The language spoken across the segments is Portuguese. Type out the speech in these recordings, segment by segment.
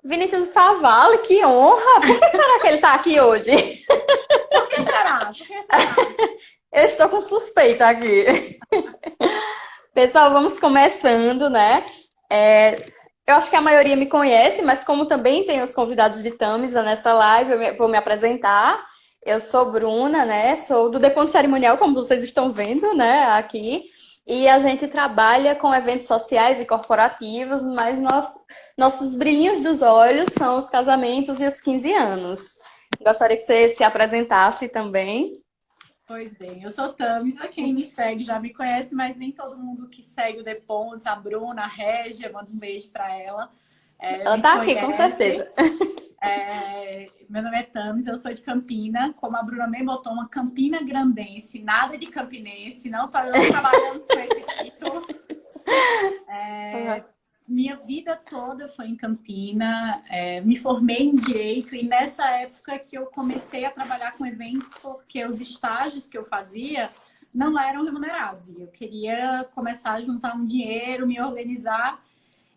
Vinícius Favalli, que honra! Por que será que ele está aqui hoje? Por que será? Por que será? Eu estou com suspeita aqui. Pessoal, vamos começando, né? Eu acho que a maioria me conhece, mas como também tem os convidados de Tamisa nessa live, vou me apresentar. Eu sou Bruna, né? Sou do Deponto Cerimonial, como vocês estão vendo, né? Aqui. E a gente trabalha com eventos sociais e corporativos, mas nossos brilhinhos dos olhos são os casamentos e os 15 anos. Gostaria que você se apresentasse também. Pois bem, eu sou Tamisa, quem me segue já me conhece, mas nem todo mundo que segue o The Pontes, a Bruna, a Régia, manda um beijo para ela, Ela me está aqui, com conhece. certeza. Meu nome é Tamisa, eu sou de Campina, como a Bruna me botou, uma Campina grandense, nada de campinense, não trabalhamos com esse título. Uhum. Minha vida toda foi em Campina, me formei em Direito e nessa época que eu comecei a trabalhar com eventos porque os estágios que eu fazia não eram remunerados. E eu queria começar a juntar um dinheiro, me organizar.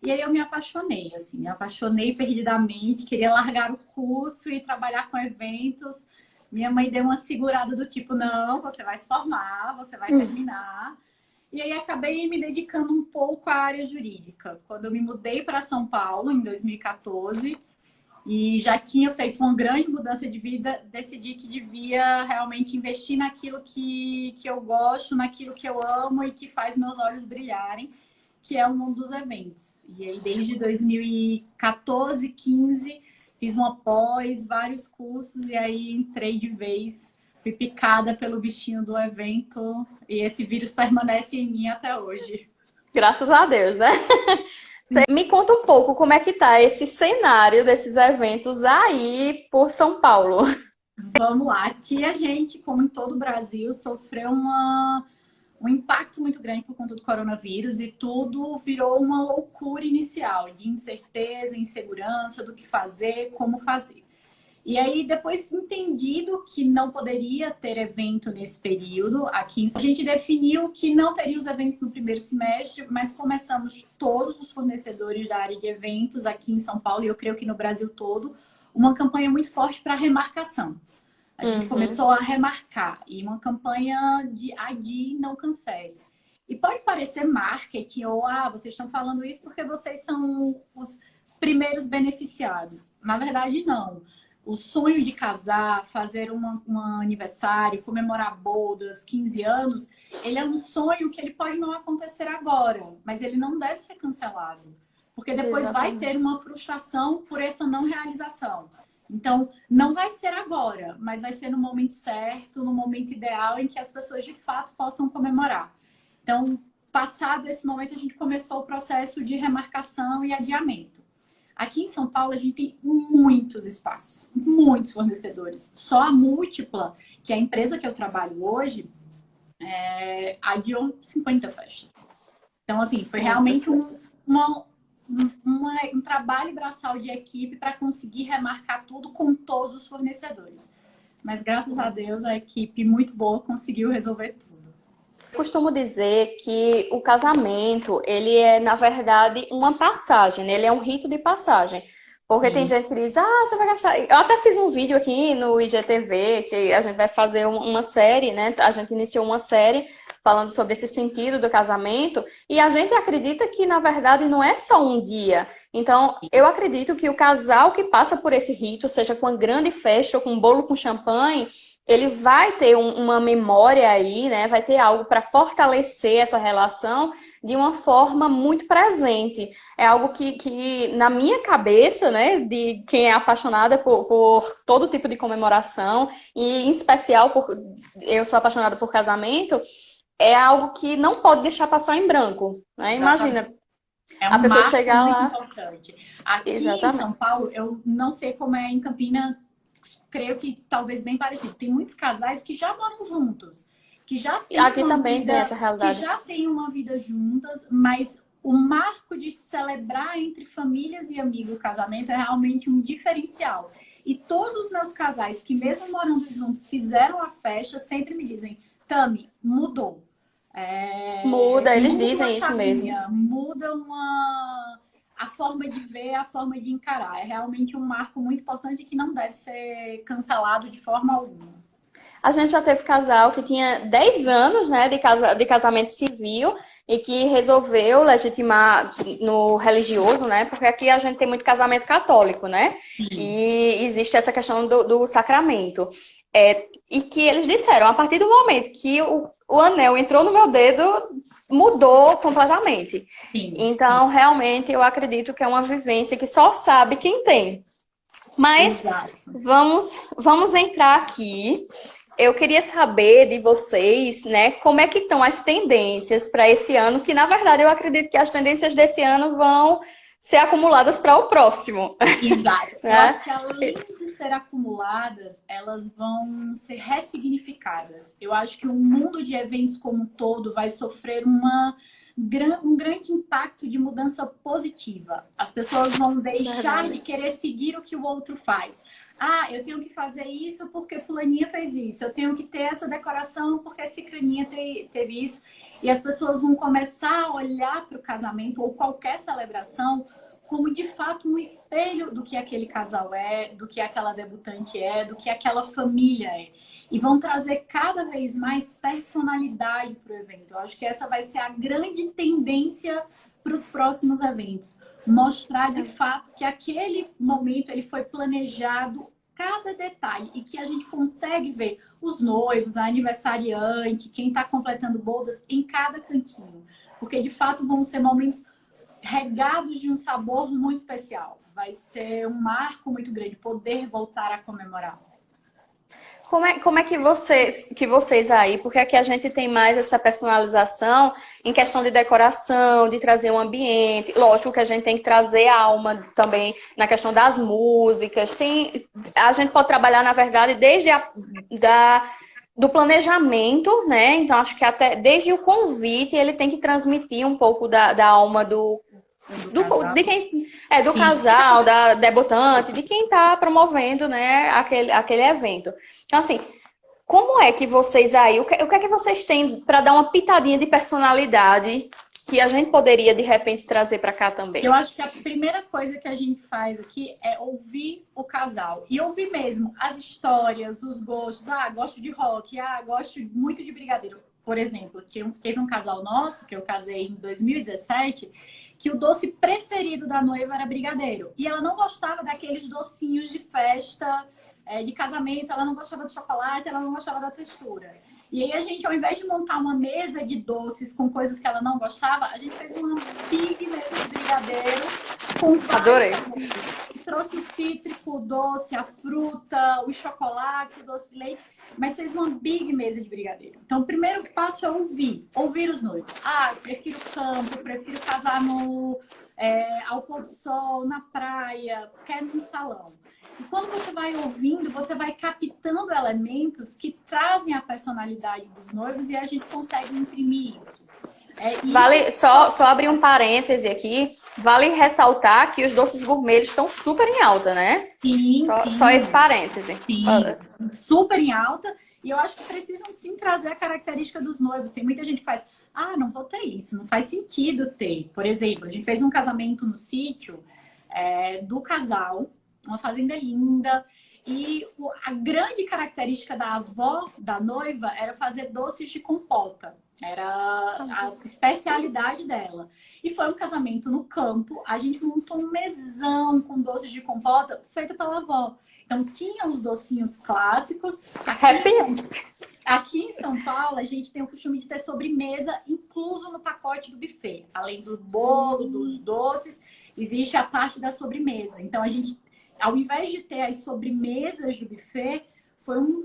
E aí eu me apaixonei, assim, me apaixonei perdidamente, queria largar o curso e trabalhar com eventos. Minha mãe deu uma segurada do tipo, não, você vai se formar, você vai terminar. E aí acabei me dedicando um pouco à área jurídica. Quando eu me mudei para São Paulo, em 2014, e já tinha feito uma grande mudança de vida, decidi que devia realmente investir naquilo que eu gosto, naquilo que eu amo e que faz meus olhos brilharem, que é o mundo dos eventos. E aí, desde 2014, 15, fiz uma pós, vários cursos, e aí entrei de vez, fui picada pelo bichinho do evento, e esse vírus permanece em mim até hoje. Graças a Deus, né? Você me conta um pouco como é que tá esse cenário desses eventos aí por São Paulo. Vamos lá. Aqui a gente, como em todo o Brasil, sofreu um impacto muito grande por conta do coronavírus e tudo virou uma loucura inicial de incerteza, insegurança do que fazer, como fazer. E aí, depois entendido que não poderia ter evento nesse período, a gente definiu que não teria os eventos no primeiro semestre, mas começamos todos os fornecedores da área de eventos aqui em São Paulo, e eu creio que no Brasil todo, uma campanha muito forte para remarcação. A gente Uhum. começou a remarcar, e uma campanha de adie, não cancele. E pode parecer marketing, ou vocês estão falando isso porque vocês são os primeiros beneficiados. Na verdade, não. O sonho de casar, fazer um aniversário, comemorar bodas, 15 anos, ele é um sonho que ele pode não acontecer agora, mas ele não deve ser cancelado, porque depois vai ter Exatamente. uma frustração por essa não realização. Então, não vai ser agora, mas vai ser no momento certo, no momento ideal em que as pessoas de fato possam comemorar. Então, passado esse momento, a gente começou o processo de remarcação e adiamento. Aqui em São Paulo, a gente tem muitos espaços, muitos fornecedores. Só a Múltipla, que é a empresa que eu trabalho hoje, adiou 50 festas. Então, assim, foi Muitas realmente festas. um trabalho braçal de equipe para conseguir remarcar tudo com todos os fornecedores. Mas, graças a Deus, a equipe muito boa conseguiu resolver tudo. Eu costumo dizer que o casamento, ele é, na verdade, uma passagem, né? Ele é um rito de passagem. Porque tem Sim. gente que diz, você vai gastar. Eu até fiz um vídeo aqui no IGTV, que a gente vai fazer uma série, né? A gente iniciou uma série falando sobre esse sentido do casamento, e a gente acredita que, na verdade, não é só um dia. Então, eu acredito que o casal que passa por esse rito, seja com uma grande festa ou com um bolo com champanhe, ele vai ter uma memória aí, né? Vai ter algo para fortalecer essa relação de uma forma muito presente. É algo que na minha cabeça, né, de quem é apaixonada por todo tipo de comemoração, e em especial eu sou apaixonada por casamento, é algo que não pode deixar passar em branco, né? Exatamente. Imagina, É a um pessoa marco chegar muito lá. importante. Aqui em São Exatamente. Paulo, eu não sei como é em Campina, creio que talvez bem parecido. Tem muitos casais que já moram juntos, que já têm Aqui uma também tem vida, essa realidade. juntas, mas o marco de celebrar entre famílias e amigos o casamento é realmente um diferencial. E todos os meus casais que mesmo morando juntos fizeram a festa sempre me dizem, Tami, mudou. Muda, eles Muda uma dizem isso mesmo. chavinha, muda uma. a forma de ver, a forma de encarar. É realmente um marco muito importante que não deve ser cancelado de forma alguma. A gente já teve casal que tinha 10 anos, né, de casamento civil e que resolveu legitimar no religioso, né? Porque aqui a gente tem muito casamento católico, né? Sim. E existe essa questão do sacramento. E que eles disseram, a partir do momento que o anel entrou no meu dedo, mudou completamente. Sim, sim. Então, realmente, eu acredito que é uma vivência que só sabe quem tem. Mas Exato. vamos entrar aqui. Eu queria saber de vocês, né, como é que estão as tendências para esse ano, que na verdade eu acredito que as tendências desse ano vão ser acumuladas para o próximo, Exato. Eu né? acho que além de ser acumuladas, elas vão ser ressignificadas. Eu acho que o mundo de eventos como um todo vai sofrer um grande impacto de mudança positiva. As pessoas vão deixar de Verdade. querer seguir o que o outro faz. Ah, eu tenho que fazer isso porque fulaninha fez isso. Eu tenho que ter essa decoração porque cicraninha teve isso. E as pessoas vão começar a olhar para o casamento ou qualquer celebração como de fato um espelho do que aquele casal é, do que aquela debutante é, do que aquela família é. E vão trazer cada vez mais personalidade para o evento. Eu acho que essa vai ser a grande tendência para os próximos eventos. Mostrar de fato que aquele momento ele foi planejado cada detalhe e que a gente consegue ver os noivos, a aniversariante, quem está completando bodas em cada cantinho. Porque de fato vão ser momentos regados de um sabor muito especial. Vai ser um marco muito grande poder voltar a comemorar. Como é que vocês aí, porque aqui a gente tem mais essa personalização em questão de decoração, de trazer um ambiente. Lógico que a gente tem que trazer a alma também na questão das músicas. A gente pode trabalhar, na verdade, desde do planejamento, né? Então, acho que até desde o convite ele tem que transmitir um pouco da alma Do casal. de quem é do Sim. casal, da debutante, de quem está promovendo, né, aquele evento. Então, assim, como é que vocês aí, o que é que vocês têm para dar uma pitadinha de personalidade que a gente poderia, de repente, trazer para cá também? Eu acho que a primeira coisa que a gente faz aqui é ouvir o casal. E ouvir mesmo as histórias, os gostos. Ah, gosto de rock. Ah, gosto muito de brigadeiro. Por exemplo, teve um casal nosso, que eu casei em 2017, que o doce preferido da noiva era brigadeiro. E ela não gostava daqueles docinhos de festa, de casamento, ela não gostava de chocolate, ela não gostava da textura. E aí a gente, ao invés de montar uma mesa de doces com coisas que ela não gostava, a gente fez uma big mesa de brigadeiro com Adorei. vários sabores. Trouxe o cítrico, o doce, a fruta, o chocolate, o doce de leite, mas fez uma big mesa de brigadeiro. Então, o primeiro passo é ouvir os noivos. Ah, prefiro campo, prefiro casar ao pôr do sol, na praia, quero um salão. E quando você vai ouvindo, você vai captando elementos que trazem a personalidade dos noivos e a gente consegue imprimir isso. Vale, só abrir um parêntese aqui, vale ressaltar que os doces gourmet estão super em alta, né? Sim, Só esse parêntese. sim, super em alta. E eu acho que precisam sim trazer a característica dos noivos. Tem muita gente que faz, não vou ter isso, não faz sentido ter. Por exemplo, a gente fez um casamento no sítio do casal, uma fazenda linda. E a grande característica da avó da noiva era fazer doces de compota. Era a especialidade dela. E foi um casamento no campo. A gente montou um mesão com doces de compota feito pela avó. Então, tinha os docinhos clássicos. Aqui em São Paulo, a gente tem o costume de ter sobremesa incluso no pacote do buffet. Além do bolo, dos doces, existe a parte da sobremesa. Então, a gente, ao invés de ter as sobremesas do buffet, foi um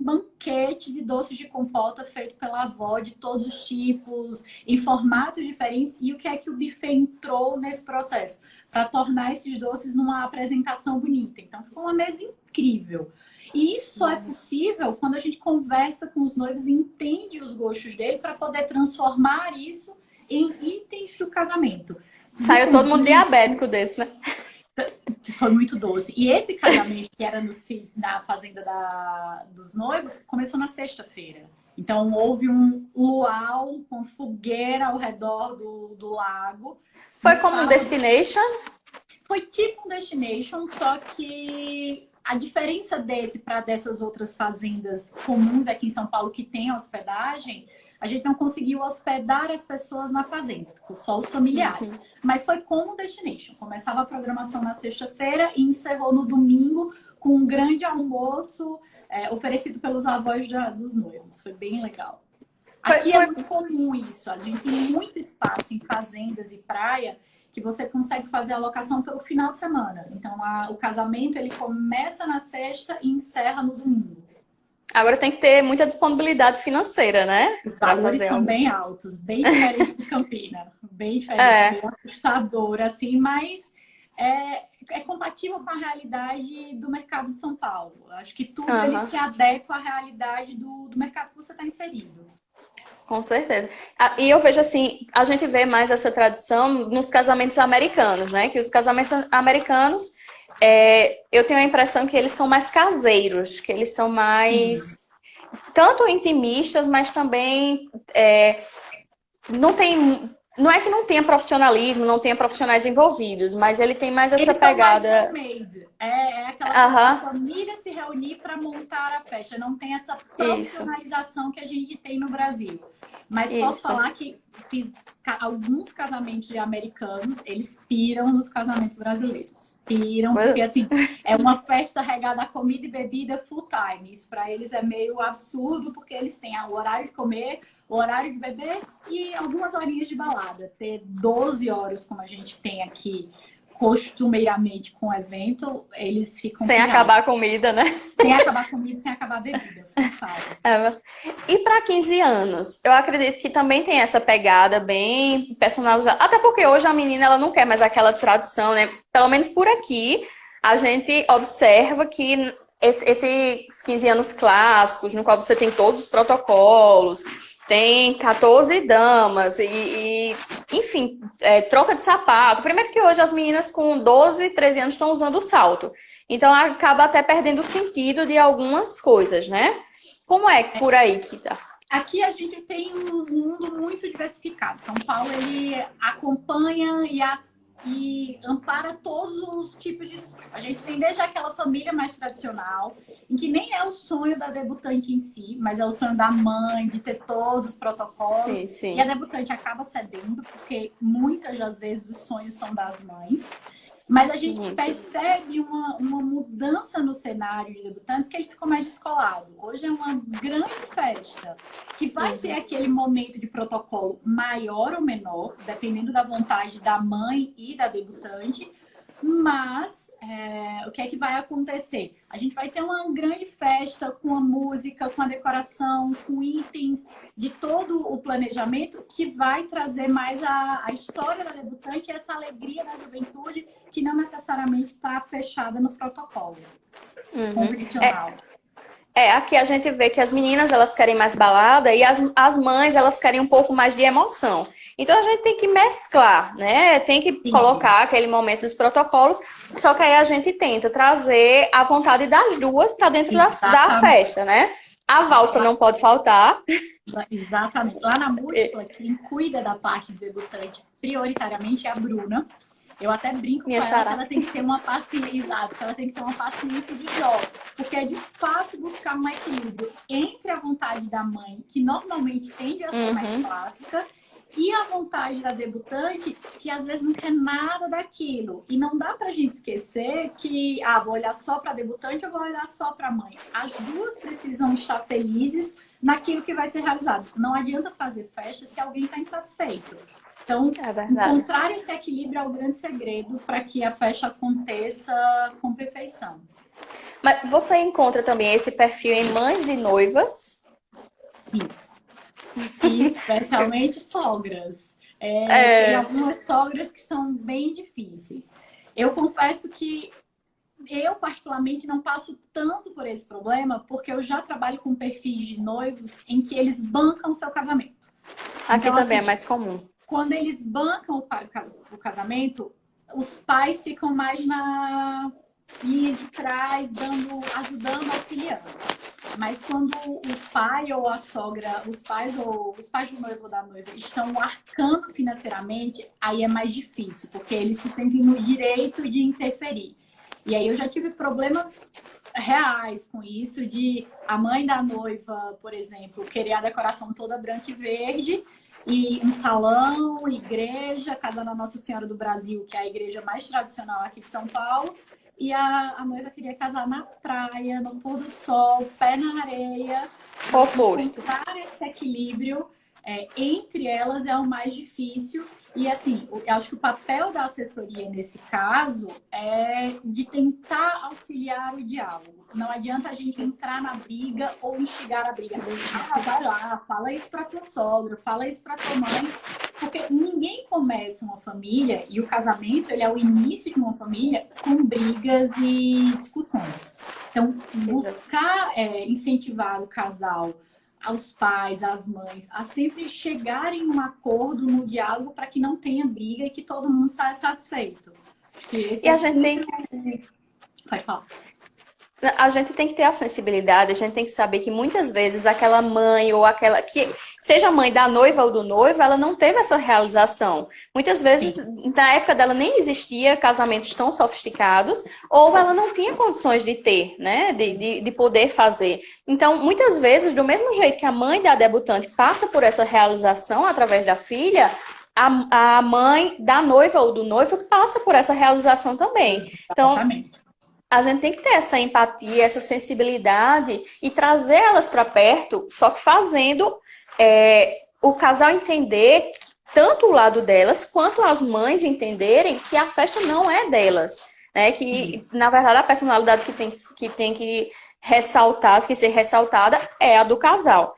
banquete de doces de compota feito pela avó, de todos os tipos, em formatos diferentes. E o que é que o buffet entrou nesse processo? Para tornar esses doces numa apresentação bonita. Então, ficou uma mesa incrível. E isso só é possível quando a gente conversa com os noivos e entende os gostos deles para poder transformar isso em itens do casamento. Saiu todo mundo diabético desse, né? Foi muito doce. E esse casamento que era na fazenda dos noivos começou na sexta-feira. Então, houve um luau com fogueira ao redor do lago. Foi como um destination? Foi tipo um destination, só que a diferença desse para dessas outras fazendas comuns aqui em São Paulo que tem hospedagem, a gente não conseguiu hospedar as pessoas na fazenda, ficou só os familiares. Mas foi como um destination. Começava a programação na sexta-feira e encerrou no domingo com um grande almoço oferecido pelos avós dos noivos. Foi bem legal. Aqui é muito comum isso. A gente tem muito espaço em fazendas e praia que você consegue fazer a locação pelo final de semana. Então, o casamento ele começa na sexta e encerra no domingo. Agora tem que ter muita disponibilidade financeira, né? Os valores são bem altos, bem diferentes de Campina. Bem diferente, bem assustador, assim, mas é compatível com a realidade do mercado de São Paulo. Acho que tudo ele se adequa à realidade do mercado que você está inserido. Com certeza. E eu vejo assim, a gente vê mais essa tradição nos casamentos americanos, né? Que os casamentos americanos, eu tenho a impressão que eles são mais caseiros, que eles são mais tanto intimistas, mas também não é que não tenha profissionalismo, não tenha profissionais envolvidos, mas ele tem mais essa eles pegada. São mais homemade. É aquela família se reunir para montar a festa. Não tem essa profissionalização que a gente tem no Brasil. Mas posso falar que fiz alguns casamentos de americanos, eles piram nos casamentos brasileiros. Piram, porque assim, é uma festa regada a comida e bebida full time. Isso para eles é meio absurdo, porque eles têm o horário de comer, o horário de beber e algumas horinhas de balada. Ter 12 horas, como a gente tem aqui, costumeiramente com o evento, eles ficam... Sem acabar a comida, né? Sem acabar a comida, sem acabar a bebida. E para 15 anos? Eu acredito que também tem essa pegada bem personalizada. Até porque hoje a menina ela não quer mais aquela tradição, né? Pelo menos por aqui, a gente observa que esses 15 anos clássicos, no qual você tem todos os protocolos, tem 14 damas enfim, troca de sapato. Primeiro que hoje as meninas com 12, 13 anos estão usando o salto. Então acaba até perdendo o sentido de algumas coisas, né? Como é por aí, Kita? Aqui a gente tem um mundo muito diversificado. São Paulo, ele acompanha e ampara todos os tipos de sonhos. A gente tem desde aquela família mais tradicional, em que nem é o sonho da debutante em si, mas é o sonho da mãe, de ter todos os protocolos. Sim. E a debutante acaba cedendo, porque muitas das vezes os sonhos são das mães. Mas a gente percebe uma mudança no cenário de debutantes que ele ficou mais descolado. Hoje é uma grande festa que vai ter aquele momento de protocolo maior ou menor, dependendo da vontade da mãe e da debutante. Mas o que é que vai acontecer? A gente vai ter uma grande festa com a música, com a decoração, com itens de todo o planejamento que vai trazer mais a história da debutante e essa alegria da juventude que não necessariamente está fechada no protocolo convencional. Aqui a gente vê que as meninas, elas querem mais balada e as mães, elas querem um pouco mais de emoção. Então a gente tem que mesclar, né? Tem que colocar aquele momento dos protocolos, só que aí a gente tenta trazer a vontade das duas para dentro da festa, né? A valsa não pode faltar. Exatamente. Lá na múltipla, quem cuida da parte do debutante prioritariamente é a Bruna. Eu até brinco com ela que ela tem que ter uma paciência, que ela tem que ter uma paciência de Jó, porque é de fato buscar um equilíbrio entre a vontade da mãe, que normalmente tende a ser mais clássica, e a vontade da debutante, que às vezes não quer nada daquilo. E não dá pra gente esquecer que, vou olhar só pra debutante ou vou olhar só pra mãe. As duas precisam estar felizes naquilo que vai ser realizado. Não adianta fazer festa se alguém está insatisfeito. Então, encontrar esse equilíbrio é o grande segredo para que a festa aconteça com perfeição. Mas você encontra também esse perfil em mães de noivas? Sim. E especialmente sogras. Tem algumas sogras que são bem difíceis. Eu confesso que eu, particularmente, não passo tanto por esse problema, porque eu já trabalho com perfis de noivos em que eles bancam o seu casamento. Aqui então, também assim, é mais comum. Quando eles bancam o casamento, os pais ficam mais na linha de trás, ajudando, auxiliando. Mas quando o pai ou a sogra, os pais do noivo ou da noiva estão arcando financeiramente, aí é mais difícil, porque eles se sentem no direito de interferir. E aí eu já tive problemas reais com isso, de a mãe da noiva, por exemplo, querer a decoração toda branca e verde, e um salão, igreja, Casa da Nossa Senhora do Brasil, que é a igreja mais tradicional aqui de São Paulo, e a noiva queria casar na praia, no pôr do sol, pé na areia. Oposto. Encontrar esse equilíbrio entre elas é o mais difícil. E assim, eu acho que o papel da assessoria nesse caso é de tentar auxiliar o diálogo. Não adianta a gente entrar na briga ou instigar a briga. Ah, vai lá, fala isso para tua sogra, fala isso para tua mãe. Porque ninguém começa uma família, e o casamento ele é o início de uma família, com brigas e discussões. Então, buscar incentivar o casal, aos pais, às mães, a sempre chegarem em um acordo, no diálogo, para que não tenha briga e que todo mundo saia satisfeito. Acho que esse E a gente tem Pode falar. A gente tem que ter a sensibilidade, a gente tem que saber que muitas vezes aquela mãe ou aquela que seja a mãe da noiva ou do noivo, ela não teve essa realização. Muitas vezes, na época dela nem existia casamentos tão sofisticados, ou ela não tinha condições de ter, né, de poder fazer. Então, muitas vezes, do mesmo jeito que a mãe da debutante passa por essa realização através da filha, a mãe da noiva ou do noivo passa por essa realização também. Então, a gente tem que ter essa empatia, essa sensibilidade e trazer elas para perto, só que fazendo o casal entender tanto o lado delas, quanto as mães entenderem que a festa não é delas. Né? Que, na verdade, a personalidade que tem que ressaltar, que ser ressaltada, é a do casal.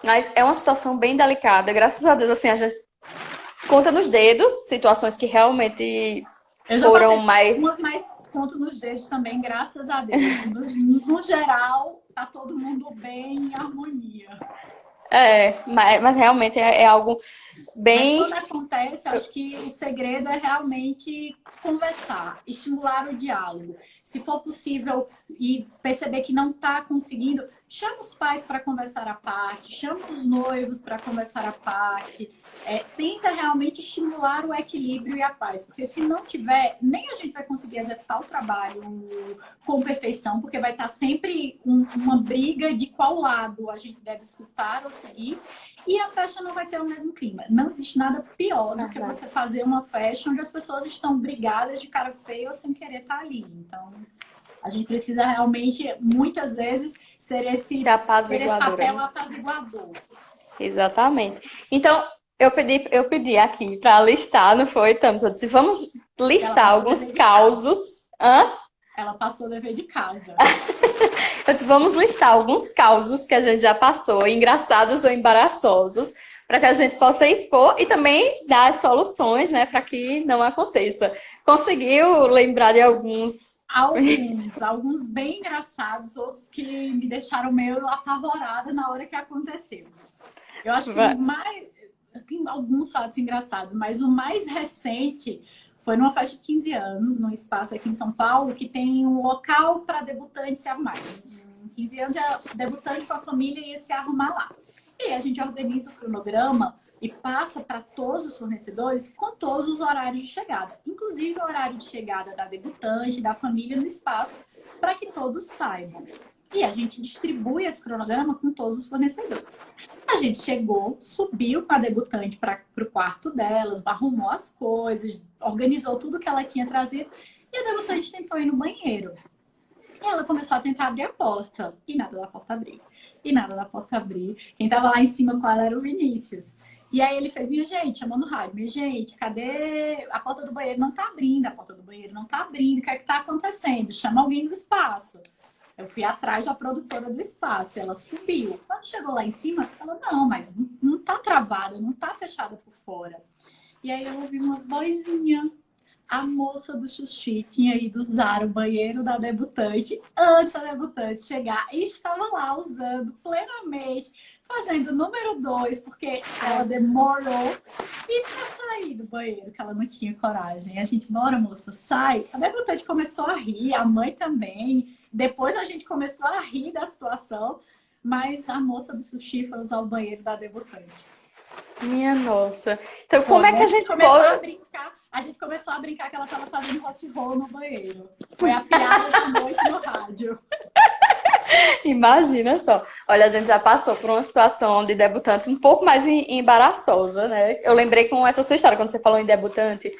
Mas é uma situação bem delicada. Graças a Deus, assim, a gente conta nos dedos situações que realmente foram mais... Conto nos dedos também, graças a Deus. No geral, tá todo mundo bem, em harmonia. Mas realmente é algo bem... Mas quando acontece, acho que o segredo é realmente conversar, estimular o diálogo. Se for possível e perceber que não está conseguindo, chama os pais para conversar à parte, chama os noivos para conversar à parte. Tenta realmente estimular o equilíbrio e a paz, porque se não tiver, nem a gente vai conseguir executar o trabalho com perfeição, porque vai estar sempre uma briga de qual lado a gente deve escutar ou seguir, e a festa não vai ter o mesmo clima. Não existe nada pior do que você fazer uma festa onde as pessoas estão brigadas de cara feia ou sem querer estar ali. Então, a gente precisa realmente, muitas vezes, ser esse papel apaziguador. Exatamente. Então, eu pedi aqui para listar, não foi, Thames? Eu disse, vamos listar alguns causos. Ela passou o dever de casa. Eu disse, vamos listar alguns causos que a gente já passou, engraçados ou embaraçosos, para que a gente possa expor e também dar soluções, né, para que não aconteça. Conseguiu lembrar de alguns? Alguns bem engraçados, outros que me deixaram meio apavorada na hora que aconteceu. Eu acho que tem alguns fatos engraçados, mas o mais recente foi numa festa de 15 anos, num espaço aqui em São Paulo, que tem um local para debutantes se arrumar. Em 15 anos, a debutante com a família ia se arrumar lá. E a gente organiza o cronograma e passa para todos os fornecedores com todos os horários de chegada. Inclusive o horário de chegada da debutante, da família no espaço, para que todos saibam. E a gente distribui esse cronograma com todos os fornecedores. A gente chegou, subiu com a debutante para o quarto delas, arrumou as coisas, organizou tudo que ela tinha trazido. E a debutante tentou ir no banheiro. E ela começou a tentar abrir a porta. E nada da porta abrir. E nada da porta abrir. Quem estava lá em cima com ela era o Vinícius. E aí ele fez, minha gente, chamou no rádio. Minha gente, cadê? A porta do banheiro não tá abrindo. A porta do banheiro não tá abrindo. O que é que tá acontecendo? Chama alguém do espaço. Eu fui atrás da produtora do espaço, ela subiu. Quando chegou lá em cima, ela falou, não, mas não tá travada, não tá fechada por fora. E aí eu ouvi uma vozinha. A moça do Xuxi tinha ido usar o banheiro da debutante antes da debutante chegar e estava lá usando plenamente, fazendo o número 2, porque ela demorou e para sair do banheiro, que ela não tinha coragem. A gente, bora moça, sai. A debutante começou a rir, a mãe também. Depois a gente começou a rir da situação. mas a moça do sushi foi usar o banheiro da debutante. Minha nossa. Então, como Foi, é que a gente pode... a gente começou a brincar que ela estava fazendo hot roll no banheiro. Foi a piada da noite no rádio. Imagina só. Olha, a gente já passou por uma situação de debutante um pouco mais embaraçosa, né? Eu lembrei com essa sua história, quando você falou em debutante,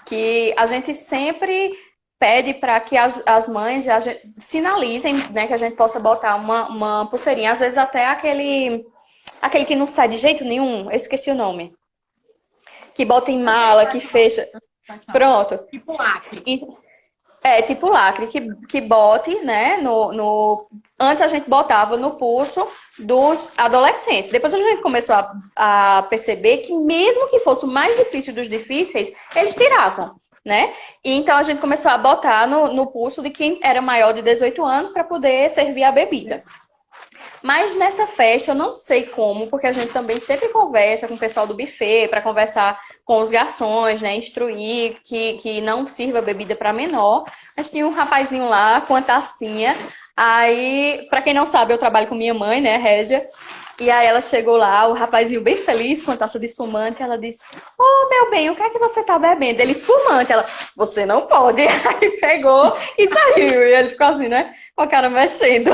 que a gente sempre pede para que as mães sinalizem, né, que a gente possa botar uma pulseirinha, às vezes até aquele que não sai de jeito nenhum, eu esqueci o nome. Que bota em mala, que fecha. Pronto. Tipo lacre. Tipo lacre, que bote, né, Antes a gente botava no pulso dos adolescentes. Depois a gente começou a perceber que mesmo que fosse o mais difícil dos difíceis, eles tiravam, né? E então a gente começou a botar no pulso de quem era maior de 18 anos para poder servir a bebida. Mas nessa festa, eu não sei como, porque a gente também sempre conversa com o pessoal do buffet, para conversar com os garçons, né? Instruir que não sirva bebida para menor. Mas tinha um rapazinho lá com a tacinha. Aí, para quem não sabe, eu trabalho com minha mãe, né, Régia? E aí ela chegou lá, o rapazinho bem feliz com a taça de espumante. Ela disse: "Ô, meu bem, o que é que você tá bebendo?" Ele, espumante. Ela: "Você não pode." Aí pegou e saiu. E ele ficou assim, né? Com a cara mexendo.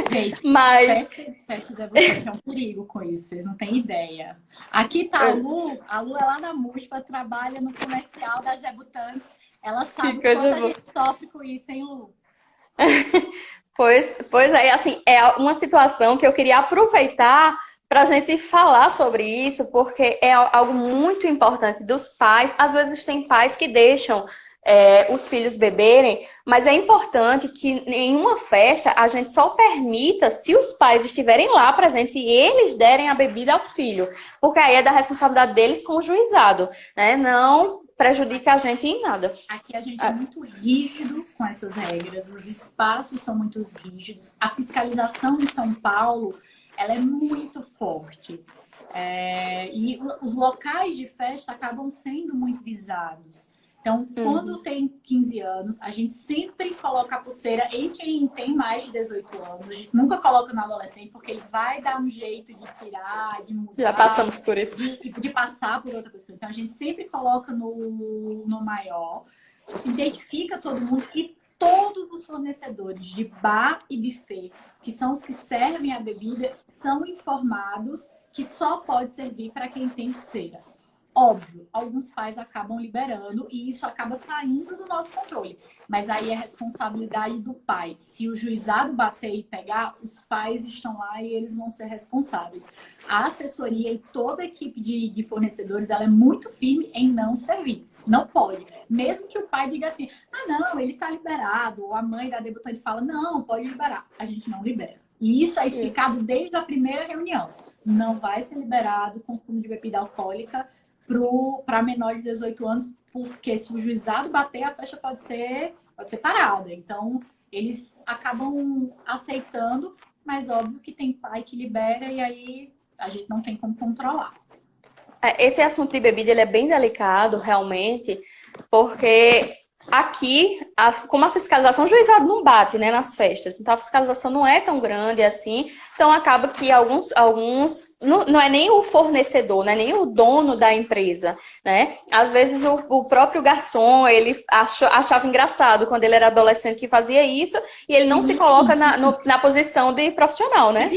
Gente, Mas... festa debutante é um perigo com isso, vocês não têm ideia. Aqui tá a Lu é lá na MUSPA, trabalha no comercial das debutantes. Ela sabe o quanto a gente sofre com isso, hein, Lu? Pois é, assim, é uma situação que eu queria aproveitar para a gente falar sobre isso, porque é algo muito importante dos pais. Às vezes tem pais que deixam os filhos beberem, mas é importante que em uma festa a gente só permita se os pais estiverem lá presentes e eles derem a bebida ao filho, porque aí é da responsabilidade deles com o juizado, né? Não prejudica a gente em nada. Aqui a gente é muito rígido com essas regras, os espaços são muito rígidos, a fiscalização em São Paulo, ela é muito forte. E os locais de festa acabam sendo muito visados. Então, quando tem 15 anos, a gente sempre coloca a pulseira em quem tem mais de 18 anos. A gente nunca coloca no adolescente, porque ele vai dar um jeito de tirar, de mudar. Já passamos por isso. De passar por outra pessoa. Então, a gente sempre coloca no maior, identifica todo mundo e todos os fornecedores de bar e buffet, que são os que servem a bebida, são informados que só pode servir para quem tem pulseira. Óbvio, alguns pais acabam liberando e isso acaba saindo do nosso controle. Mas aí é responsabilidade do pai. Se o juizado bater e pegar, os pais estão lá e eles vão ser responsáveis. A assessoria e toda a equipe de fornecedores, ela é muito firme em não servir. Não pode. Mesmo que o pai diga assim, ah não, ele está liberado. Ou a mãe da debutante fala, não, pode liberar. A gente não libera. E isso é explicado desde a primeira reunião. Não vai ser liberado consumo de bebida alcoólica para menor de 18 anos, porque se o juizado bater, a festa pode ser parada. Então, eles acabam aceitando, mas óbvio que tem pai que libera e aí a gente não tem como controlar. Esse assunto de bebida ele é bem delicado, realmente, porque aqui, como a fiscalização, o juizado não bate, né, nas festas, então a fiscalização não é tão grande assim, então acaba que alguns não é nem o fornecedor, né, nem o dono da empresa, né, às vezes o próprio garçom, ele achava engraçado quando ele era adolescente que fazia isso, e ele não se coloca na posição de profissional, né?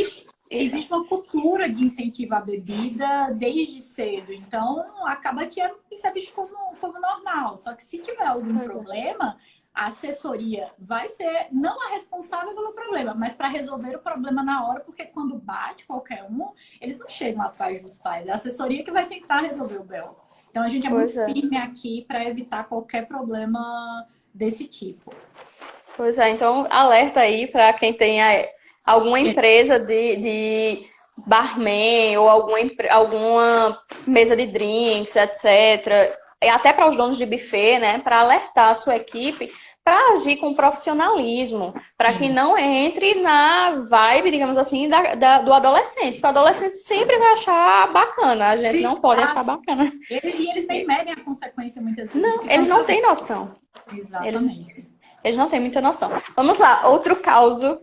Existe uma cultura de incentivar a bebida desde cedo. Então, acaba que isso é visto como normal. Só que se tiver algum problema, a assessoria vai ser não a responsável pelo problema, mas para resolver o problema na hora, porque quando bate qualquer um, eles não chegam atrás dos pais. É a assessoria que vai tentar resolver o BO. Então, a gente é muito firme aqui para evitar qualquer problema desse tipo. Pois é, então alerta aí para quem tenha alguma empresa de barman ou alguma mesa de drinks, etc. E até para os donos de buffet, né? Para alertar a sua equipe para agir com profissionalismo, para que não entre na vibe, digamos assim, do adolescente. Porque o adolescente sempre vai achar bacana, a gente não pode achar bacana. Eles nem medem a consequência muitas vezes. Não, eles não têm noção. Exatamente. Eles não têm muita noção. Vamos lá, outro caso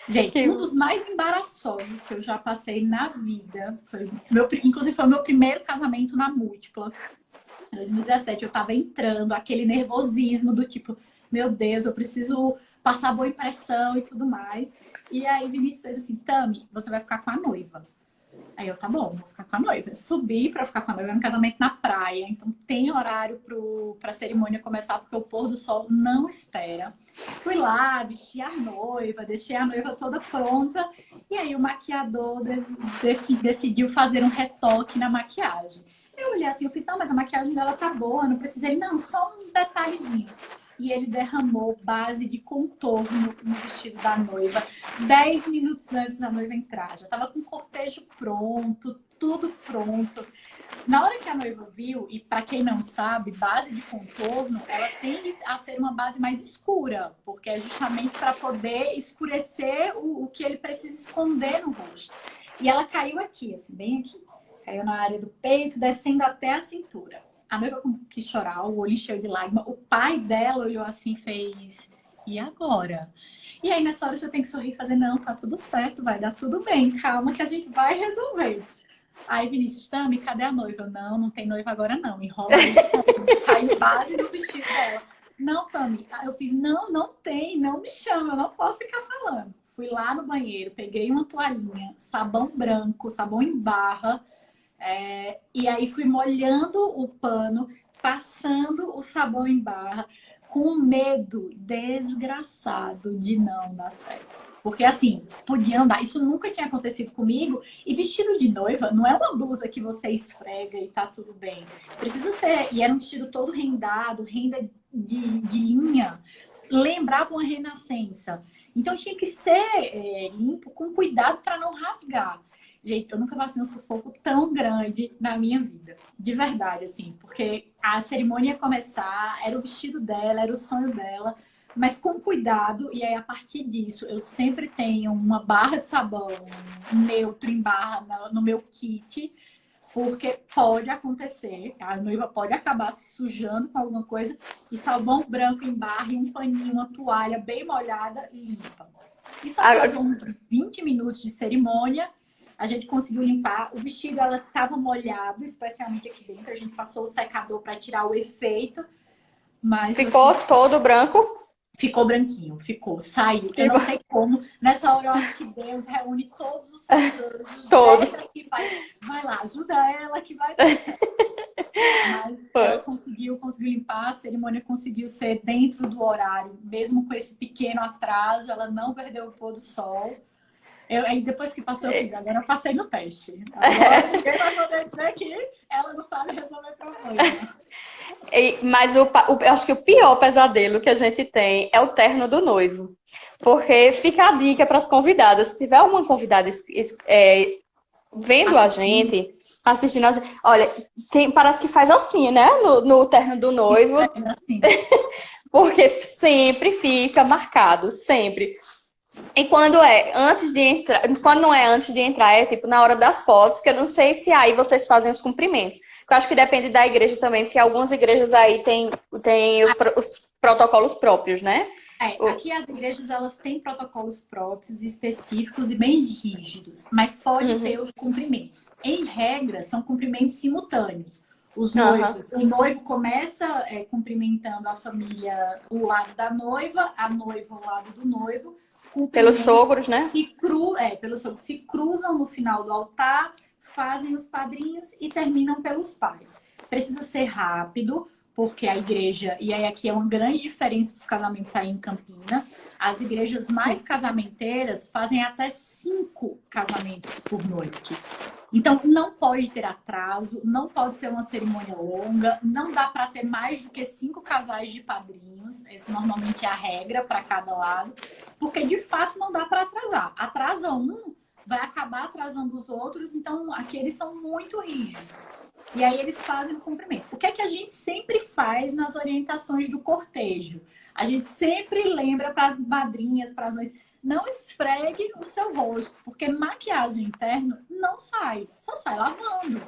Gente, Que... um dos mais embaraçosos que eu já passei na vida, inclusive foi o meu primeiro casamento na múltipla. Em 2017, eu tava entrando, aquele nervosismo do tipo, meu Deus, eu preciso passar boa impressão e tudo mais. E aí, Vinícius fez assim, Tami, você vai ficar com a noiva. Aí eu, tá bom, vou ficar com a noiva. Subi pra ficar com a noiva, é um casamento na praia, então tem horário pra cerimônia começar, porque o pôr do sol não espera. Fui lá, vesti a noiva, deixei a noiva toda pronta, e aí o maquiador decidiu fazer um retoque na maquiagem. Eu olhei assim, eu fiz, não, mas a maquiagem dela tá boa, não precisa. Ele, não, só um detalhezinho. E ele derramou base de contorno no vestido da noiva 10 minutos antes da noiva entrar. Já tava com o cortejo pronto, tudo pronto. Na hora que a noiva viu, e para quem não sabe, base de contorno, ela tende a ser uma base mais escura, porque é justamente para poder escurecer o que ele precisa esconder no rosto. E ela caiu aqui, assim, bem aqui. Caiu na área do peito, descendo até a cintura. A noiva quis chorar, o olho encheu de lágrima. O pai dela olhou assim e fez, e agora? E aí nessa hora você tem que sorrir e fazer, não, tá tudo certo, vai dar tudo bem, calma que a gente vai resolver. Aí Vinícius, Tami, cadê a noiva? Eu, não, não tem noiva agora não, enrola aí, caiu base no vestido dela. Não, Tami, eu fiz, não, não tem, não me chama, eu não posso ficar falando. Fui lá no banheiro, peguei uma toalhinha, sabão branco, sabão em barra, e aí fui molhando o pano, passando o sabão em barra, com medo desgraçado de não dar certo. Porque assim, podia não dar. Isso nunca tinha acontecido comigo. E vestido de noiva não é uma blusa que você esfrega e tá tudo bem. Precisa ser. E era um vestido todo rendado, renda de linha. Lembrava uma renascença. Então tinha que ser limpo, com cuidado para não rasgar. Gente, eu nunca passei um sufoco tão grande na minha vida. De verdade, assim. Porque a cerimônia ia começar, era o vestido dela, era o sonho dela. Mas com cuidado. E aí, a partir disso, eu sempre tenho uma barra de sabão neutro em barra no meu kit. Porque pode acontecer. A noiva pode acabar se sujando com alguma coisa. E sabão branco em barra e um paninho, uma toalha bem molhada, limpa. Isso após uns 20 minutos de cerimônia. A gente conseguiu limpar. O vestido, ela estava molhado, especialmente aqui dentro. A gente passou o secador para tirar o efeito. Mas ficou todo branco? Ficou branquinho, ficou, saiu. Eu não sei como. Nessa hora eu acho que Deus reúne todos os seus anjos. Todos. Vai lá, ajuda ela que vai dar. Mas ela conseguiu limpar, a cerimônia conseguiu ser dentro do horário, mesmo com esse pequeno atraso, ela não perdeu o pôr do sol. Aí depois que passou, eu fiz, agora eu passei no teste. Agora ninguém vai poder dizer que ela não sabe resolver problema. Mas eu acho que o pior pesadelo que a gente tem é o terno do noivo. Porque fica a dica para as convidadas. Se tiver uma convidada vendo a gente, assistindo a gente, olha, parece que faz assim, né? No terno do noivo. Assim. Porque sempre fica marcado, sempre. E quando é antes de entrar, quando não é antes de entrar, é tipo na hora das fotos, que eu não sei se aí vocês fazem os cumprimentos. Eu acho que depende da igreja também, porque algumas igrejas aí têm os protocolos próprios, né? Aqui as igrejas elas têm protocolos próprios, específicos e bem rígidos, mas pode ter os cumprimentos. Em regra, são cumprimentos simultâneos. O noivo começa cumprimentando a família, o lado da noiva, a noiva, o lado do noivo. Pelos sogros, né? Pelos sogros. Se cruzam no final do altar, fazem os padrinhos e terminam pelos pais. Precisa ser rápido, porque a igreja... E aí aqui é uma grande diferença dos casamentos aí em Campina. As igrejas mais casamenteiras fazem até 5 casamentos por noite. Então, não pode ter atraso, não pode ser uma cerimônia longa, não dá para ter mais do que 5 casais de padrinhos. Essa normalmente é a regra para cada lado, porque de fato não dá para atrasar. Atrasa um, vai acabar atrasando os outros, então aqui eles são muito rígidos. E aí eles fazem o cumprimento. O que é que a gente sempre faz nas orientações do cortejo? A gente sempre lembra para as madrinhas, para as noivas, não esfregue o seu rosto, porque maquiagem interna não sai, só sai lavando.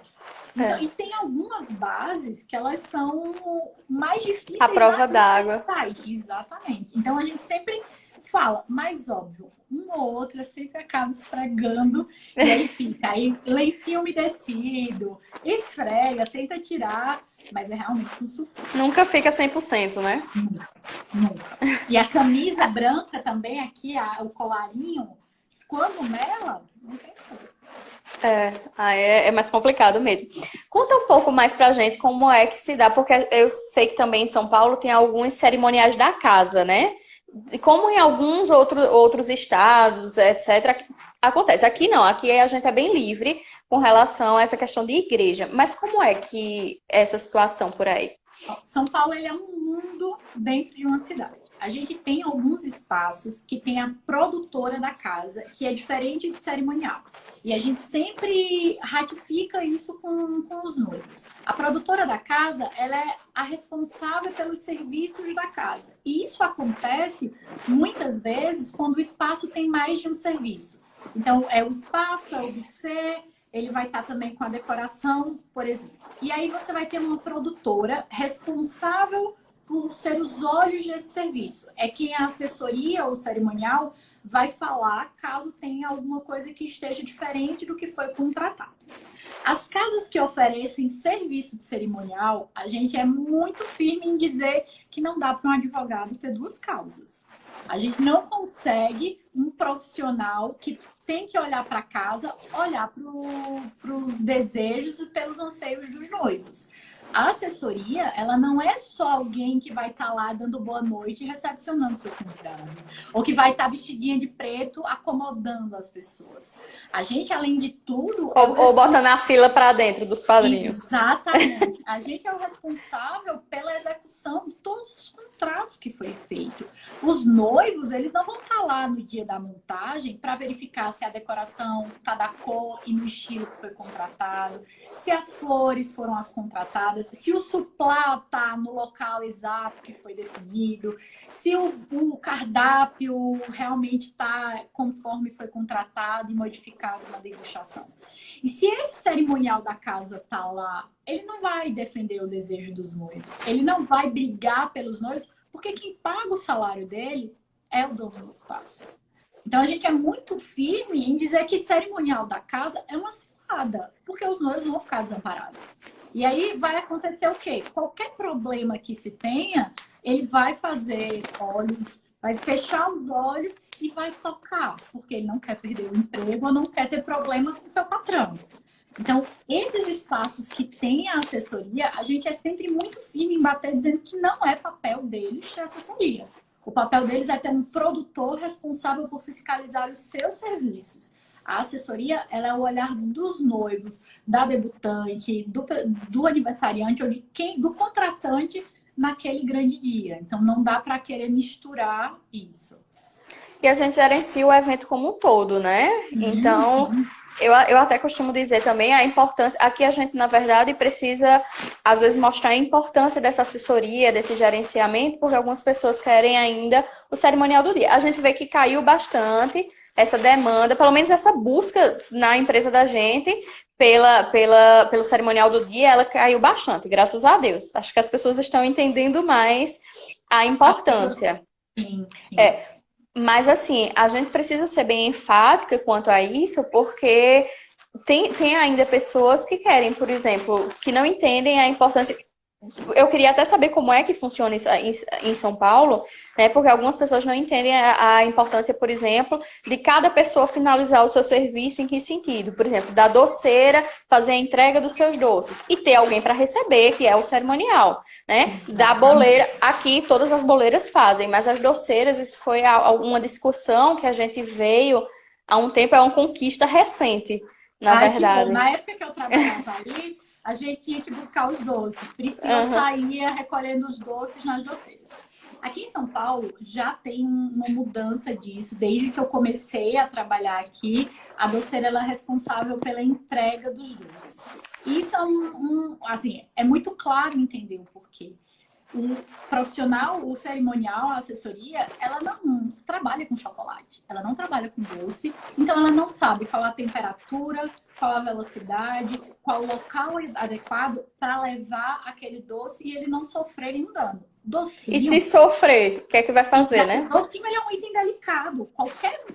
Então, e tem algumas bases que elas são mais difíceis à prova d'água. Exatamente. Então a gente sempre fala, mas óbvio, uma ou outra sempre acaba esfregando e aí fica. Aí lencinho umedecido, esfrega, tenta tirar, mas é realmente um sufoco. Nunca fica 100%, né? Nunca, nunca. E a camisa branca também aqui, o colarinho, quando mela, não tem o que fazer. Aí é mais complicado mesmo. Conta um pouco mais pra gente como é que se dá, porque eu sei que também em São Paulo tem alguns cerimoniais da casa, né? E como em alguns outros estados, etc., acontece. Aqui não, aqui a gente é bem livre com relação a essa questão de igreja. Mas como é que é essa situação por aí? São Paulo ele é um mundo dentro de uma cidade. A gente tem alguns espaços que tem a produtora da casa, que é diferente do cerimonial. E a gente sempre ratifica isso com os noivos. A produtora da casa, ela é a responsável pelos serviços da casa. E isso acontece muitas vezes quando o espaço tem mais de um serviço. Então, é o espaço, é o buffet, ele vai estar também com a decoração, por exemplo. E aí você vai ter uma produtora responsável por ser os olhos desse serviço. É quem a assessoria ou cerimonial vai falar caso tenha alguma coisa que esteja diferente do que foi contratado. As casas que oferecem serviço de cerimonial, a gente é muito firme em dizer que não dá para um advogado ter duas causas. A gente não consegue um profissional que tem que olhar para casa, olhar para os desejos e pelos anseios dos noivos. A assessoria, ela não é só alguém que vai estar lá dando boa noite e recepcionando seu convidado. Ou que vai estar vestidinha de preto, acomodando as pessoas. A gente, além de tudo... Ou botando a fila para dentro dos padrinhos. Exatamente. A gente é o responsável pela execução de todos os contratos que foi feito. Os noivos, eles não vão estar lá no dia da montagem para verificar se a decoração está da cor e no estilo que foi contratado, se as flores foram as contratadas, se o suplá está no local exato que foi definido, se o cardápio realmente está conforme foi contratado e modificado na degustação. E se esse cerimonial da casa está lá, ele não vai defender o desejo dos noivos, ele não vai brigar pelos noivos, porque quem paga o salário dele é o dono do espaço. Então a gente é muito firme em dizer que cerimonial da casa é uma cilada, porque os noivos vão ficar desamparados. E aí vai acontecer o quê? Qualquer problema que se tenha, ele vai fazer olhos, vai fechar os olhos e vai tocar, porque ele não quer perder o emprego ou não quer ter problema com o seu patrão. Então, esses espaços que têm a assessoria, a gente é sempre muito firme em bater dizendo que não é papel deles ter assessoria. O papel deles é ter um produtor responsável por fiscalizar os seus serviços. A assessoria, ela é o olhar dos noivos, da debutante, do aniversariante ou do contratante naquele grande dia. Então, não dá para querer misturar isso. E a gente gerencia o evento como um todo, né? Então, eu até costumo dizer também a importância... Aqui a gente, na verdade, precisa, às vezes, mostrar a importância dessa assessoria, desse gerenciamento, porque algumas pessoas querem ainda o cerimonial do dia. A gente vê que caiu bastante essa demanda, pelo menos essa busca na empresa da gente pelo cerimonial do dia, ela caiu bastante, graças a Deus. Acho que as pessoas estão entendendo mais a importância. Sim, sim. Mas assim, a gente precisa ser bem enfática quanto a isso, porque tem ainda pessoas que querem, por exemplo, que não entendem a importância. Eu queria até saber como é que funciona isso em São Paulo, né? Porque algumas pessoas não entendem a importância, por exemplo, de cada pessoa finalizar o seu serviço, em que sentido? Por exemplo, da doceira fazer a entrega dos seus doces e ter alguém para receber, que é o cerimonial, né? Da boleira, aqui todas as boleiras fazem, mas as doceiras, isso foi uma discussão que a gente veio há um tempo, é uma conquista recente, na verdade. Na época que eu trabalhava ali, a gente tinha que buscar os doces. Priscila saía recolhendo os doces nas doceiras. Aqui em São Paulo já tem uma mudança disso. Desde que eu comecei a trabalhar aqui, a doceira ela é responsável pela entrega dos doces. Isso é assim, é muito claro entender o porquê. O profissional, o cerimonial, a assessoria, ela não trabalha com chocolate, ela não trabalha com doce, então ela não sabe qual a temperatura, qual a velocidade, qual o local adequado para levar aquele doce e ele não sofrer nenhum dano. E Docinho. se sofrer, o que é que vai fazer, Então, né? o docinho ele é um item delicado. Qualquer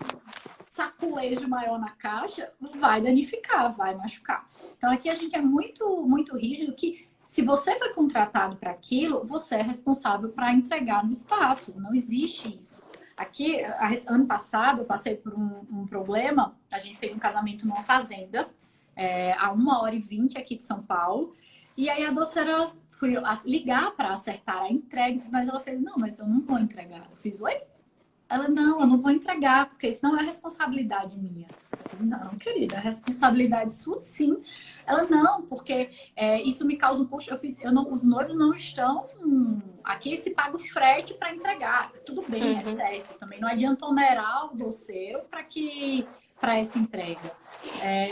saculejo maior na caixa vai danificar, vai machucar. Então aqui a gente é muito rígido que se você foi contratado para aquilo, você é responsável para entregar no espaço. Não existe isso. Aqui, ano passado, eu passei por um problema. A gente fez um casamento numa fazenda, a 1h20 aqui de São Paulo. E aí a doceira fui ligar para acertar a entrega, mas ela fez, não, mas eu não vou entregar. Eu fiz, oi? Ela, não, eu não vou entregar, porque isso não é responsabilidade minha. Eu fiz, não, querida, é responsabilidade sua, sim. Ela, não, porque isso me causa um custo. Eu fiz, os noivos não estão aqui, se paga o frete para entregar. Tudo bem, é certo. Também não adianta onerar o doceiro para essa entrega.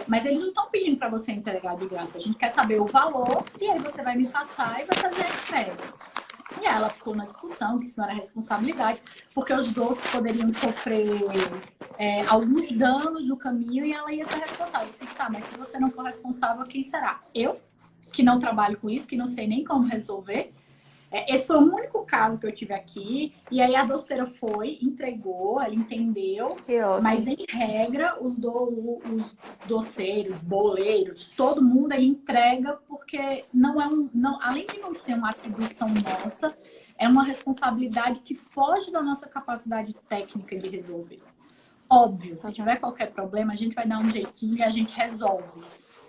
Mas eles não estão pedindo para você entregar de graça. A gente quer saber o valor e aí você vai me passar e vai fazer a entrega. E ela ficou na discussão que isso não era responsabilidade, porque os doces poderiam sofrer alguns danos no caminho e ela ia ser responsável. Eu disse, tá, mas se você não for responsável, quem será? Eu, que não trabalho com isso, que não sei nem como resolver. Esse foi o único caso que eu tive aqui. E aí a doceira foi, entregou, ela entendeu. Mas em regra, os doceiros, boleiros, todo mundo ele entrega porque além de não ser uma atribuição nossa, é uma responsabilidade que foge da nossa capacidade técnica de resolver. Óbvio, se tiver qualquer problema, a gente vai dar um jeitinho e a gente resolve.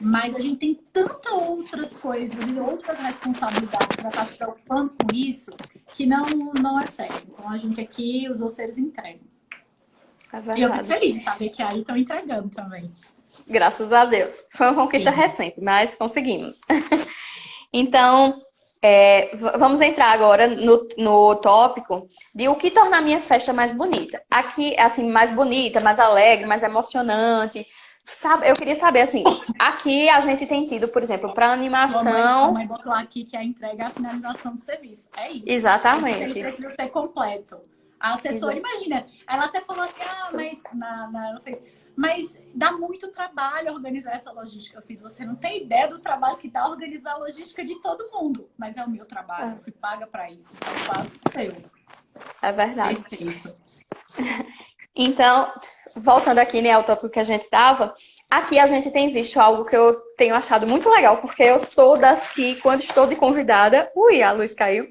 Mas a gente tem tantas outras coisas e outras responsabilidades para estar se preocupando com isso que não é sério. Então, a gente aqui, os doceiros entregam. E eu fico feliz de saber que aí estão entregando também. Graças a Deus. Foi uma conquista recente, mas conseguimos. Então, vamos entrar agora no tópico de o que torna a minha festa mais bonita. Aqui, assim, mais bonita, mais alegre, mais emocionante. Sabe, eu queria saber, assim, aqui a gente tem tido, por exemplo, para animação... Sua mãe botou aqui que a entrega é a finalização do serviço. É isso. Exatamente. Ele precisa ser completo. A assessora, imagina, ela até falou assim, mas... ela fez, mas dá muito trabalho organizar essa logística. Eu fiz, você não tem ideia do trabalho que dá organizar a logística de todo mundo. Mas é o meu trabalho, eu fui paga para isso. Então, eu faço o seu. É verdade. Perfeito. Então, voltando aqui, né, ao tópico que a gente estava, aqui a gente tem visto algo que eu tenho achado muito legal, porque eu sou das que, quando estou de convidada... Ui, a luz caiu.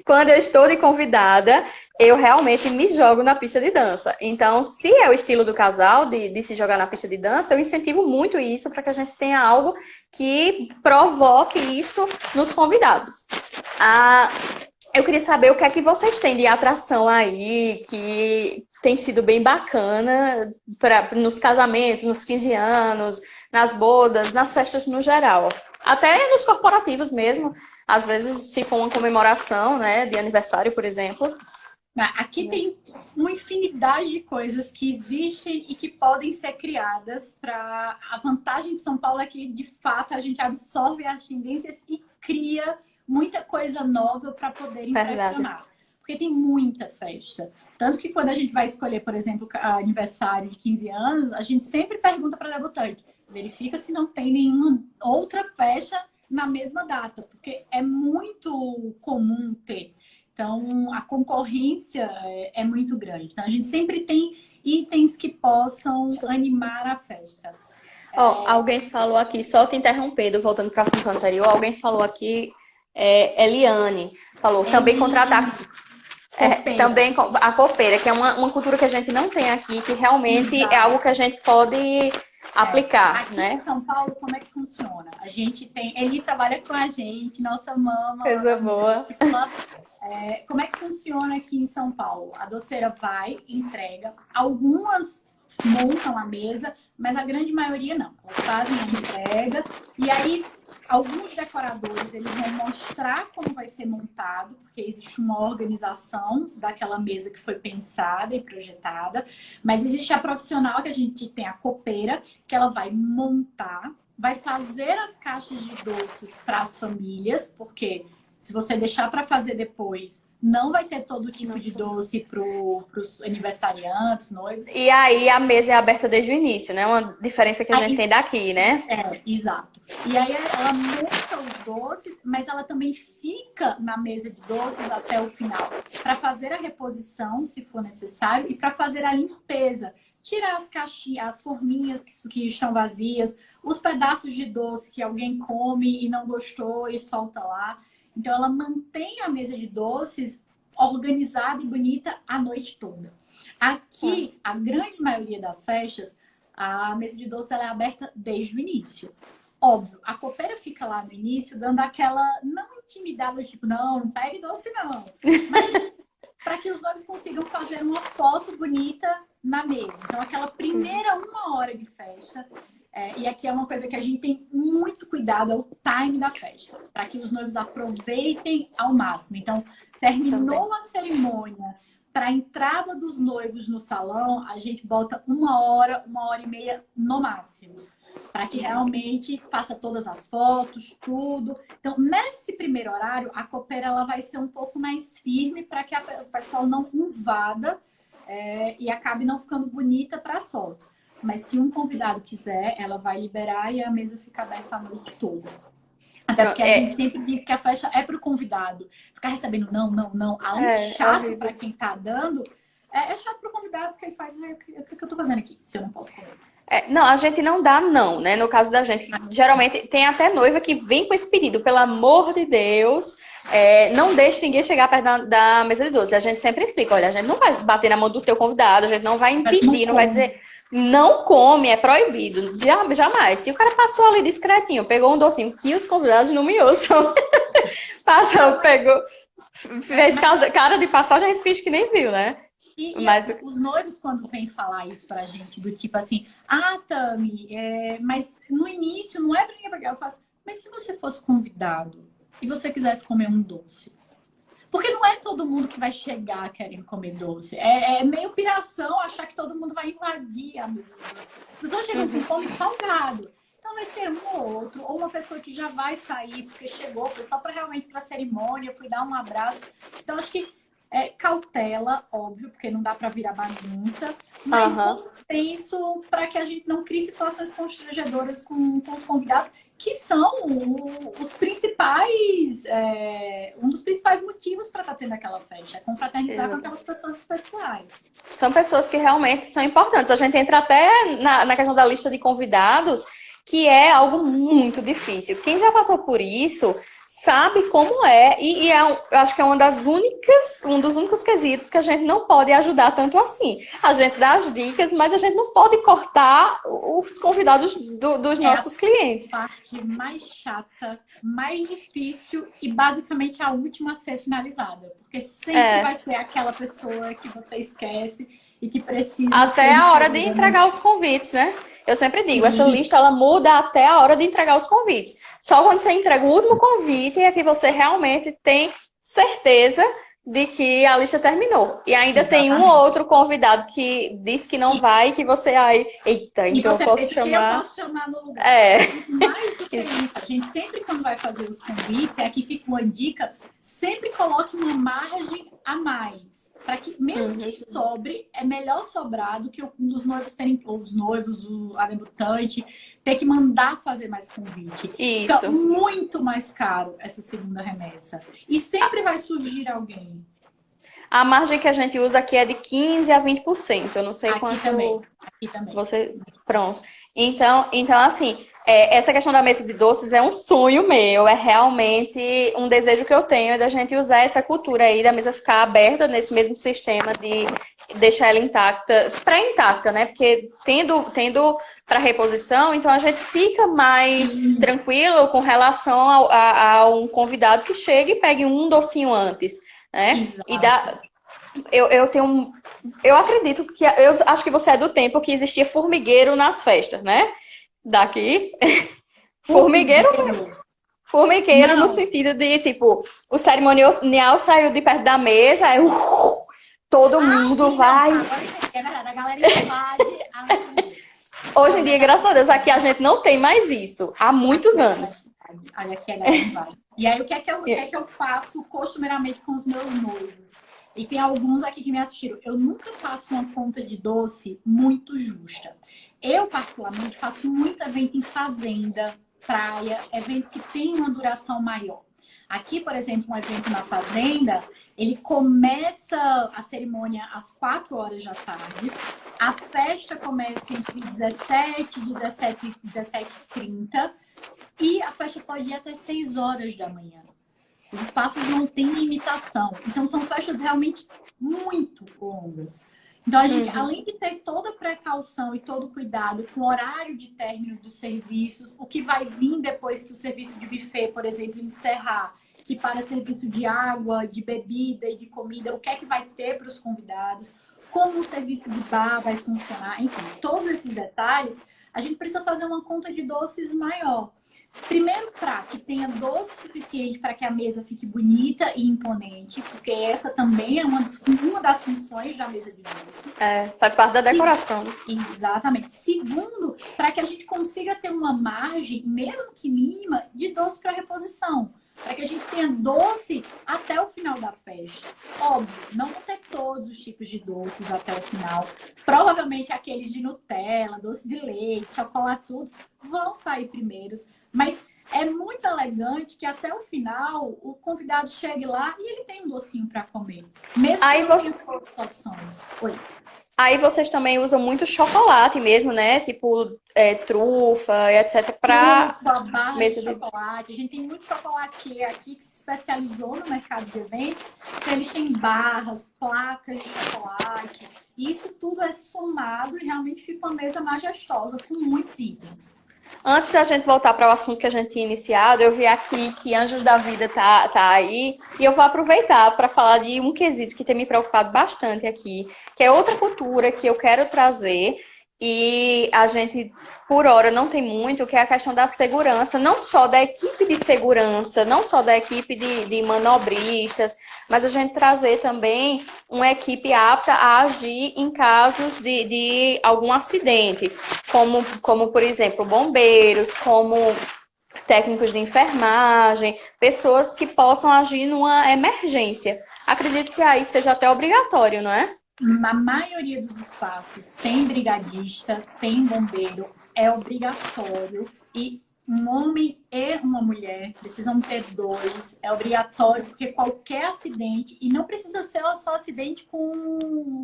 Quando eu estou de convidada, eu realmente me jogo na pista de dança. Então, se é o estilo do casal de se jogar na pista de dança, eu incentivo muito isso para que a gente tenha algo que provoque isso nos convidados. Eu queria saber o que é que vocês têm de atração aí, que tem sido bem bacana nos casamentos, nos 15 anos, nas bodas, nas festas no geral. Até nos corporativos mesmo. Às vezes, se for uma comemoração, né, de aniversário, por exemplo. Aqui tem uma infinidade de coisas que existem e que podem ser criadas para... A vantagem de São Paulo é que, de fato, a gente absorve as tendências e cria muita coisa nova para poder impressionar. Verdade. Porque tem muita festa. Tanto que quando a gente vai escolher, por exemplo, aniversário de 15 anos, a gente sempre pergunta para a debutante, verifica se não tem nenhuma outra festa na mesma data, porque é muito comum ter. Então, a concorrência é muito grande. Então, a gente sempre tem itens que possam animar a festa. Alguém falou aqui, só te interrompendo, voltando para o assunto anterior, alguém falou aqui, Eliane, falou, também contratar... também a copeira, que é uma cultura que a gente não tem aqui, que realmente é algo que a gente pode aplicar, aqui né? Em São Paulo, como é que funciona? A gente tem... Ele trabalha com a gente, nossa mama... Coisa boa. Como é que funciona aqui em São Paulo? A doceira vai, entrega. Algumas montam a mesa, mas a grande maioria não. Elas fazem a entrega e aí alguns decoradores eles vão mostrar como vai ser montado, porque existe uma organização daquela mesa que foi pensada e projetada, mas existe a profissional que a gente tem, a copeira, que ela vai montar, vai fazer as caixas de doces para as famílias, porque Se você deixar para fazer depois, não vai ter todo tipo de doce para os aniversariantes, noivos. E aí a mesa é aberta desde o início, né? Uma diferença que a gente Aí, tem daqui, né? exato. E aí ela monta os doces, mas ela também fica na mesa de doces até o final, para fazer a reposição, se for necessário, e para fazer a limpeza. Tirar as caixinhas, as forminhas que estão vazias, os pedaços de doce que alguém come e não gostou e solta lá. Então, ela mantém a mesa de doces organizada e bonita a noite toda. Aqui, a grande maioria das festas, a mesa de doces ela é aberta desde o início. Óbvio, a copeira fica lá no início dando aquela, não intimidada, tipo, não pegue doce não. Mas para que os noivos consigam fazer uma foto bonita na mesa. Então, aquela primeira 1 hora de festa, e aqui é uma coisa que a gente tem muito cuidado, é o time da festa, para que os noivos aproveitem ao máximo. Então, terminou a cerimônia, para a entrada dos noivos no salão, a gente bota 1 hora, 1 hora e meia no máximo, para que realmente faça todas as fotos, tudo. Então, nesse primeiro horário, a copeira ela vai ser um pouco mais firme para que o pessoal não invada e acabe não ficando bonita para as fotos. Mas se um convidado quiser, ela vai liberar e a mesa fica aberta a noite toda. Até porque a gente sempre diz que a festa é para o convidado. Ficar recebendo não. Além de chato para quem tá dando, é chato para o convidado, porque ele faz o que eu tô fazendo aqui, se eu não posso comer. Não, a gente não dá não, né? No caso da gente, geralmente tem até noiva que vem com esse pedido, pelo amor de Deus, não deixe ninguém chegar perto da mesa de doce. A gente sempre explica, olha, a gente não vai bater na mão do teu convidado, a gente não vai impedir, não vai dizer, não come, é proibido, jamais. Se o cara passou ali discretinho, pegou um docinho, que os convidados não me ouçam, passou, pegou, fez cara de passagem, a gente finge que nem viu, né? Mas os noivos, quando vêm falar isso pra gente, do tipo assim, Tami, mas no início não é pra ninguém pegar. Eu faço, mas se você fosse convidado e você quisesse comer um doce? Porque não é todo mundo que vai chegar querendo comer doce. É meio piração achar que todo mundo vai invadir a mesa de doce. As pessoas chegam com fome salgado. Então vai ser um ou outro, ou uma pessoa que já vai sair porque chegou, foi só pra realmente pra cerimônia, fui dar um abraço. Então acho que cautela, óbvio, porque não dá para virar bagunça, mas bom senso para que a gente não crie situações constrangedoras com os convidados, que são os principais, um dos principais motivos para estar tendo aquela festa, é confraternizar com aquelas pessoas especiais. São pessoas que realmente são importantes. A gente entra até na questão da lista de convidados, que é algo muito difícil. Quem já passou por isso sabe como e eu acho que é um dos únicos quesitos que a gente não pode ajudar tanto assim. A gente dá as dicas, mas a gente não pode cortar os convidados dos nossos clientes. A parte mais chata, mais difícil e basicamente a última a ser finalizada. Porque sempre vai ter aquela pessoa que você esquece e que precisa... Até a hora de entregar os convites, né? Eu sempre digo, essa lista ela muda até a hora de entregar os convites. Só quando você entrega o último convite é que você realmente tem certeza de que a lista terminou. E ainda tem um ou outro convidado que diz que não vai, que você eita, então eu posso chamar. Eu posso chamar no lugar. Mais do que isso, a gente sempre quando vai fazer os convites, aqui fica uma dica, sempre coloque uma margem a mais. Para que, mesmo que sobre, é melhor sobrar do que um dos noivos terem, ou os noivos, a debutante, ter que mandar fazer mais convite. Isso. Fica muito mais caro essa segunda remessa. E sempre vai surgir alguém. A margem que a gente usa aqui é de 15% a 20%. Eu não sei aqui quanto... Aqui também. Você... Pronto. Então assim... essa questão da mesa de doces é um sonho meu, é realmente um desejo que eu tenho da gente usar essa cultura aí, da mesa ficar aberta nesse mesmo sistema de deixar ela intacta, pré-intacta, né? Porque tendo para reposição, então a gente fica mais tranquilo com relação a um convidado que chega e pegue um docinho antes, né? Exato. Eu acredito que, eu acho que você é do tempo que existia formigueiro nas festas, né? Daqui. Formigueiro no sentido de, tipo, o cerimonial saiu de perto da mesa, aí todo mundo vai. É verdade, a galera invade. Hoje em dia, graças a Deus, aqui a gente não tem mais isso. Há muitos anos. Olha aqui a galera invade. E aí, o que é que eu faço costumeiramente com os meus noivos? E tem alguns aqui que me assistiram. Eu nunca faço uma conta de doce muito justa. Eu, particularmente, faço muito evento em fazenda, praia, eventos que têm uma duração maior. Aqui, por exemplo, um evento na fazenda, ele começa a cerimônia às 4 horas da tarde. A festa começa entre 17, 17 e 17h30. E a festa pode ir até 6 horas da manhã. Os espaços não têm limitação. Então, são festas realmente muito longas. Então, a gente, além de ter toda a precaução e todo o cuidado com o horário de término dos serviços, o que vai vir depois que o serviço de buffet, por exemplo, encerrar, que para serviço de água, de bebida e de comida, o que é que vai ter para os convidados, como o serviço de bar vai funcionar, enfim, todos esses detalhes, a gente precisa fazer uma conta de doces maior. Primeiro, para que tenha doce suficiente para que a mesa fique bonita e imponente, porque essa também é uma das funções da mesa de doce. Faz parte da decoração. Exatamente. Segundo, para que a gente consiga ter uma margem, mesmo que mínima, de doce para reposição. Para que a gente tenha doce até o final da festa. Óbvio, não vou ter todos os tipos de doces até o final. Provavelmente aqueles de Nutella, doce de leite, chocolatudos vão sair primeiros. Mas é muito elegante que até o final o convidado chegue lá e ele tem um docinho para comer. Mesmo Aí que você... não tenha outras opções. Oi. Aí vocês também usam muito chocolate mesmo, né? Tipo, trufa, etc. Para Barra mesa de de... chocolate. A gente tem muito chocolatier aqui que se especializou no mercado de eventos. Então, eles têm barras, placas de chocolate. E isso tudo é somado e realmente fica uma mesa majestosa com muitos itens. Antes da gente voltar para o assunto que a gente tinha iniciado, eu vi aqui que Anjos da Vida tá aí, e eu vou aproveitar para falar de um quesito que tem me preocupado bastante aqui, que é outra cultura que eu quero trazer, e a gente, por hora, não tem muito, que é a questão da segurança, não só da equipe de segurança, não só da equipe de manobristas, mas a gente trazer também uma equipe apta a agir em casos de algum acidente, como, por exemplo, bombeiros, como técnicos de enfermagem, pessoas que possam agir numa emergência. Acredito que aí seja até obrigatório, não é? Na maioria dos espaços tem brigadista, tem bombeiro, é obrigatório. E um homem e uma mulher precisam ter dois, é obrigatório, porque qualquer acidente, e não precisa ser só acidente com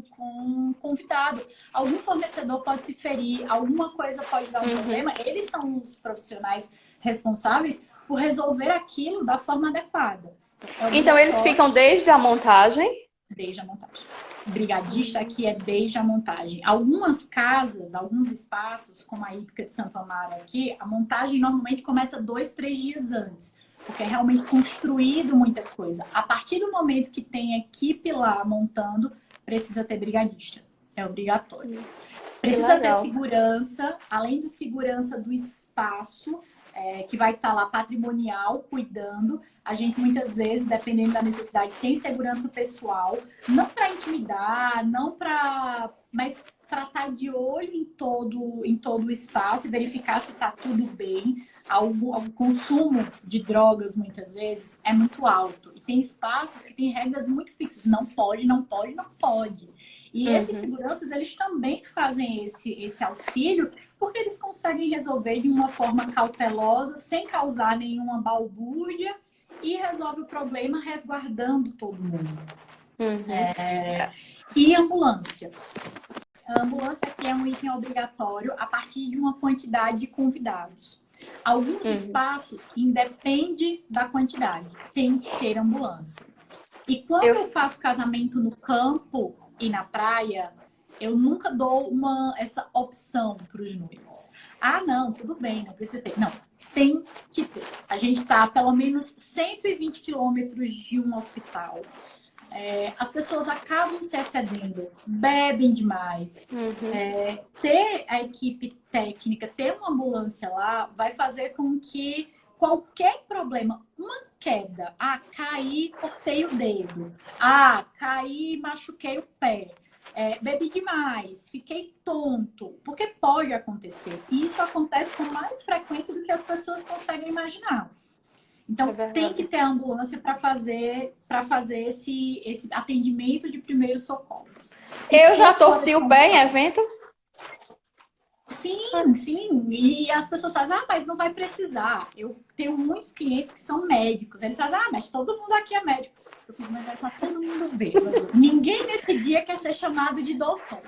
um convidado, algum fornecedor pode se ferir, alguma coisa pode dar um problema, eles são os profissionais responsáveis por resolver aquilo da forma adequada. Então eles ficam desde a montagem? Desde a montagem. Brigadista aqui é desde a montagem. Algumas casas, alguns espaços, como a Hípica de Santo Amaro aqui, a montagem normalmente começa 2, 3 dias antes, porque é realmente construído muita coisa. A partir do momento que tem equipe lá montando, precisa ter brigadista. É obrigatório. Precisa ter segurança, além do segurança do espaço, que vai estar lá patrimonial, cuidando. A gente, muitas vezes, dependendo da necessidade, tem segurança pessoal, não para intimidar, não para... mas para estar de olho em todo o espaço e verificar se está tudo bem. O consumo de drogas, muitas vezes, é muito alto. E tem espaços que têm regras muito fixas. Não pode, não pode, não pode. E esses seguranças, eles também fazem esse auxílio, porque eles conseguem resolver de uma forma cautelosa, sem causar nenhuma balbúrdia, e resolve o problema resguardando todo mundo. E ambulância. A ambulância aqui é um item obrigatório a partir de uma quantidade de convidados. Alguns espaços, independe da quantidade, tem que ter ambulância. E quando eu faço casamento no campo e na praia, eu nunca dou essa opção para os noivos. Ah, não, tudo bem, não precisa ter. Não, tem que ter. A gente está a pelo menos 120 quilômetros de um hospital. As pessoas acabam se excedendo, bebem demais. Ter a equipe técnica, ter uma ambulância lá, vai fazer com que qualquer problema, uma queda, caí, cortei o dedo, caí, machuquei o pé, bebi demais, fiquei tonto, porque pode acontecer. E isso acontece com mais frequência do que as pessoas conseguem imaginar. Então, É tem que verdade. ter ambulância para fazer esse atendimento de primeiros socorros. Se Eu já for fora de torci o pé em condição. evento. Sim, sim. E as pessoas fazem, mas não vai precisar. Eu tenho muitos clientes que são médicos. Eles fazem, mas todo mundo aqui é médico. Eu fiz, mas vai estar todo mundo bêbado. Ninguém nesse dia quer ser chamado de doutor.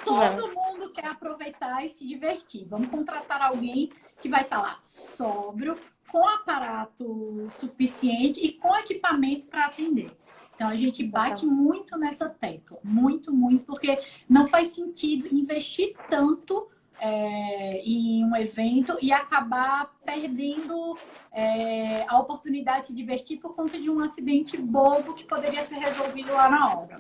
Não. Todo mundo quer aproveitar e se divertir. Vamos contratar alguém que vai estar lá sóbrio, com aparato suficiente e com equipamento para atender. Então, a gente bate Exatamente. muito nessa tecla. Muito, muito, porque não faz sentido investir tanto em um evento e acabar perdendo a oportunidade de se divertir por conta de um acidente bobo que poderia ser resolvido lá na hora.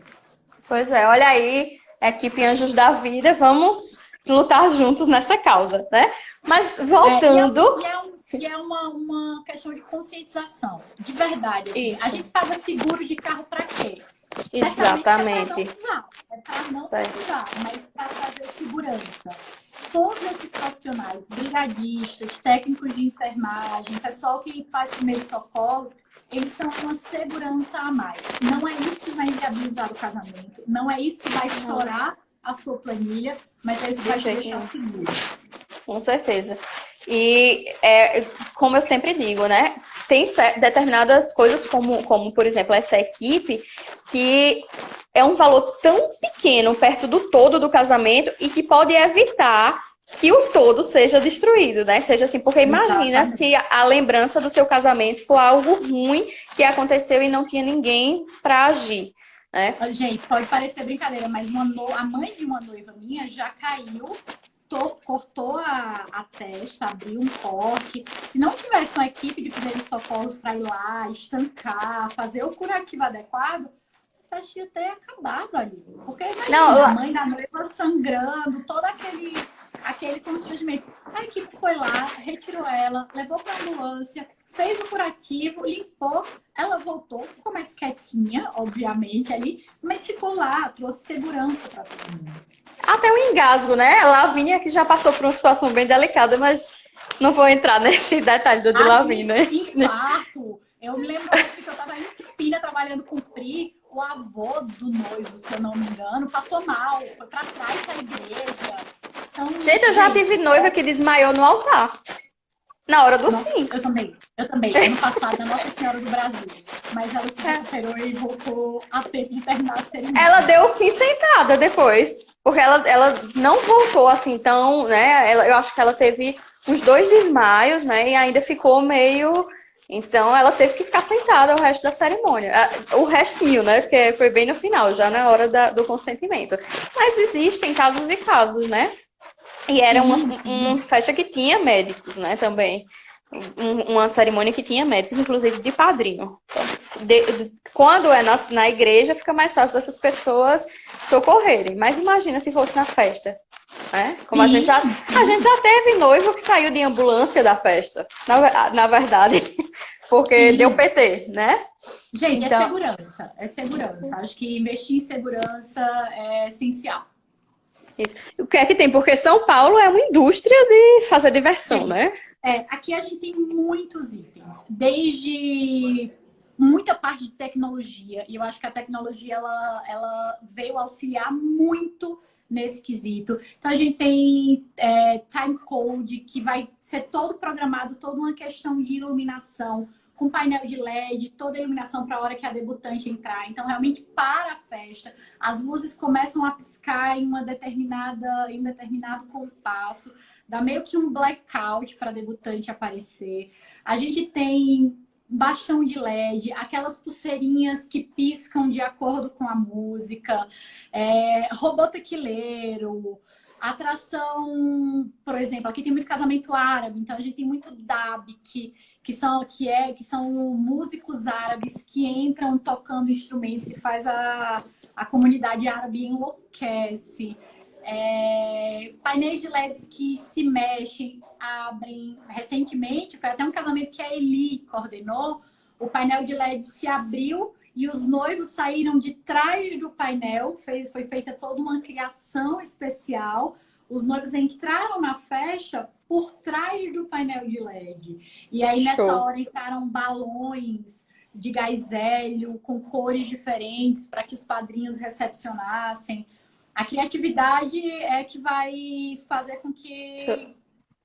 Pois é, olha aí, equipe Anjos da Vida, vamos lutar juntos nessa causa, né? Mas É, e é, voltando. e é, um- Sim, e é uma questão de conscientização, de verdade. Assim, a isso, gente paga seguro de carro para quê? Certamente é para não exatamente. usar, é para não Certo. precisar, mas para trazer segurança. Todos esses profissionais, brigadistas, técnicos de enfermagem, pessoal que faz primeiros socorros, eles são uma segurança a mais. Não é isso que vai inviabilizar o casamento, não é isso que vai Não, estourar a sua planilha, mas é isso que de vai te jeito deixar nenhum. seguro. Com certeza. E como eu sempre digo, né? Tem determinadas coisas, como, por exemplo, essa equipe, que é um valor tão pequeno perto do todo do casamento e que pode evitar que o todo seja destruído, né? Seja assim, porque imagina Exatamente. se a lembrança do seu casamento for algo ruim que aconteceu e não tinha ninguém para agir, né? Gente, pode parecer brincadeira, mas a mãe de uma noiva minha já caiu, cortou a testa, abriu um corte. Se não tivesse uma equipe de primeiros socorros para ir lá, estancar, fazer o curativo adequado, a festa ia ter acabado ali. Porque Não, imagina, a mãe da noiva sangrando, todo aquele constrangimento. A equipe foi lá, retirou ela, levou para a ambulância, fez o curativo, limpou, ela voltou, ficou mais quietinha, obviamente, ali, mas ficou lá, trouxe segurança para todo mundo. até o engasgo, né? A Lavínia que já passou por uma situação bem delicada, mas não vou entrar nesse detalhe do de Assim, Lavínia, né? infarto. Eu me lembro que eu estava em Campina trabalhando com o Pri, o avô do noivo, se eu não me engano, passou mal, foi para trás da igreja. Então, Gente, eu já tive noiva que desmaiou no altar, na hora do nossa, sim. eu também. Eu também. Ano passado, na Nossa Senhora do Brasil. Mas ela se É. recuperou e voltou a tempo de terminar a Ela cerimônia. deu o sim sentada depois, porque ela não voltou assim tão, né? Eu acho que ela teve uns 2 desmaios, né? E ainda ficou meio. Então ela teve que ficar sentada o resto da cerimônia. O restinho, né? Porque foi bem no final, já na hora do consentimento. Mas existem casos e casos, né? E era Sim, uma sim. festa que tinha médicos, né, também. Uma cerimônia que tinha médicos, inclusive de padrinho. Quando é na igreja, fica mais fácil dessas pessoas socorrerem. Mas imagina se fosse na festa, né? Como Sim, a gente sim. já teve noivo que saiu de ambulância da festa, na verdade, porque deu Sim. PT, né? Gente, é Então, segurança. É segurança. Acho que investir em segurança é essencial. isso. O que é que tem? Porque São Paulo é uma indústria de fazer diversão, Gente, né? aqui a gente tem muitos itens, desde muita parte de tecnologia, e eu acho que a tecnologia ela veio auxiliar muito nesse quesito. Então a gente tem time code, que vai ser todo programado, toda uma questão de iluminação, com painel de LED, toda a iluminação para a hora que a debutante entrar. Então, realmente, para a festa, as luzes começam a piscar em em um determinado compasso, dá meio que um blackout para a debutante aparecer. A gente tem bastão de LED, aquelas pulseirinhas que piscam de acordo com a música, robô tequileiro, atração, por exemplo, aqui tem muito casamento árabe, então a gente tem muito dab, que são músicos árabes que entram tocando instrumentos e faz a comunidade árabe enlouquece. Painéis de LEDs que se mexem, abrem. Recentemente, foi até um casamento que a Eli coordenou, o painel de LED se abriu e os noivos saíram de trás do painel, foi feita toda uma criação especial. os noivos entraram na festa por trás do painel de LED. E aí, nessa Show. hora, entraram balões de gás hélio com cores diferentes para que os padrinhos recepcionassem. A criatividade é que vai fazer com que...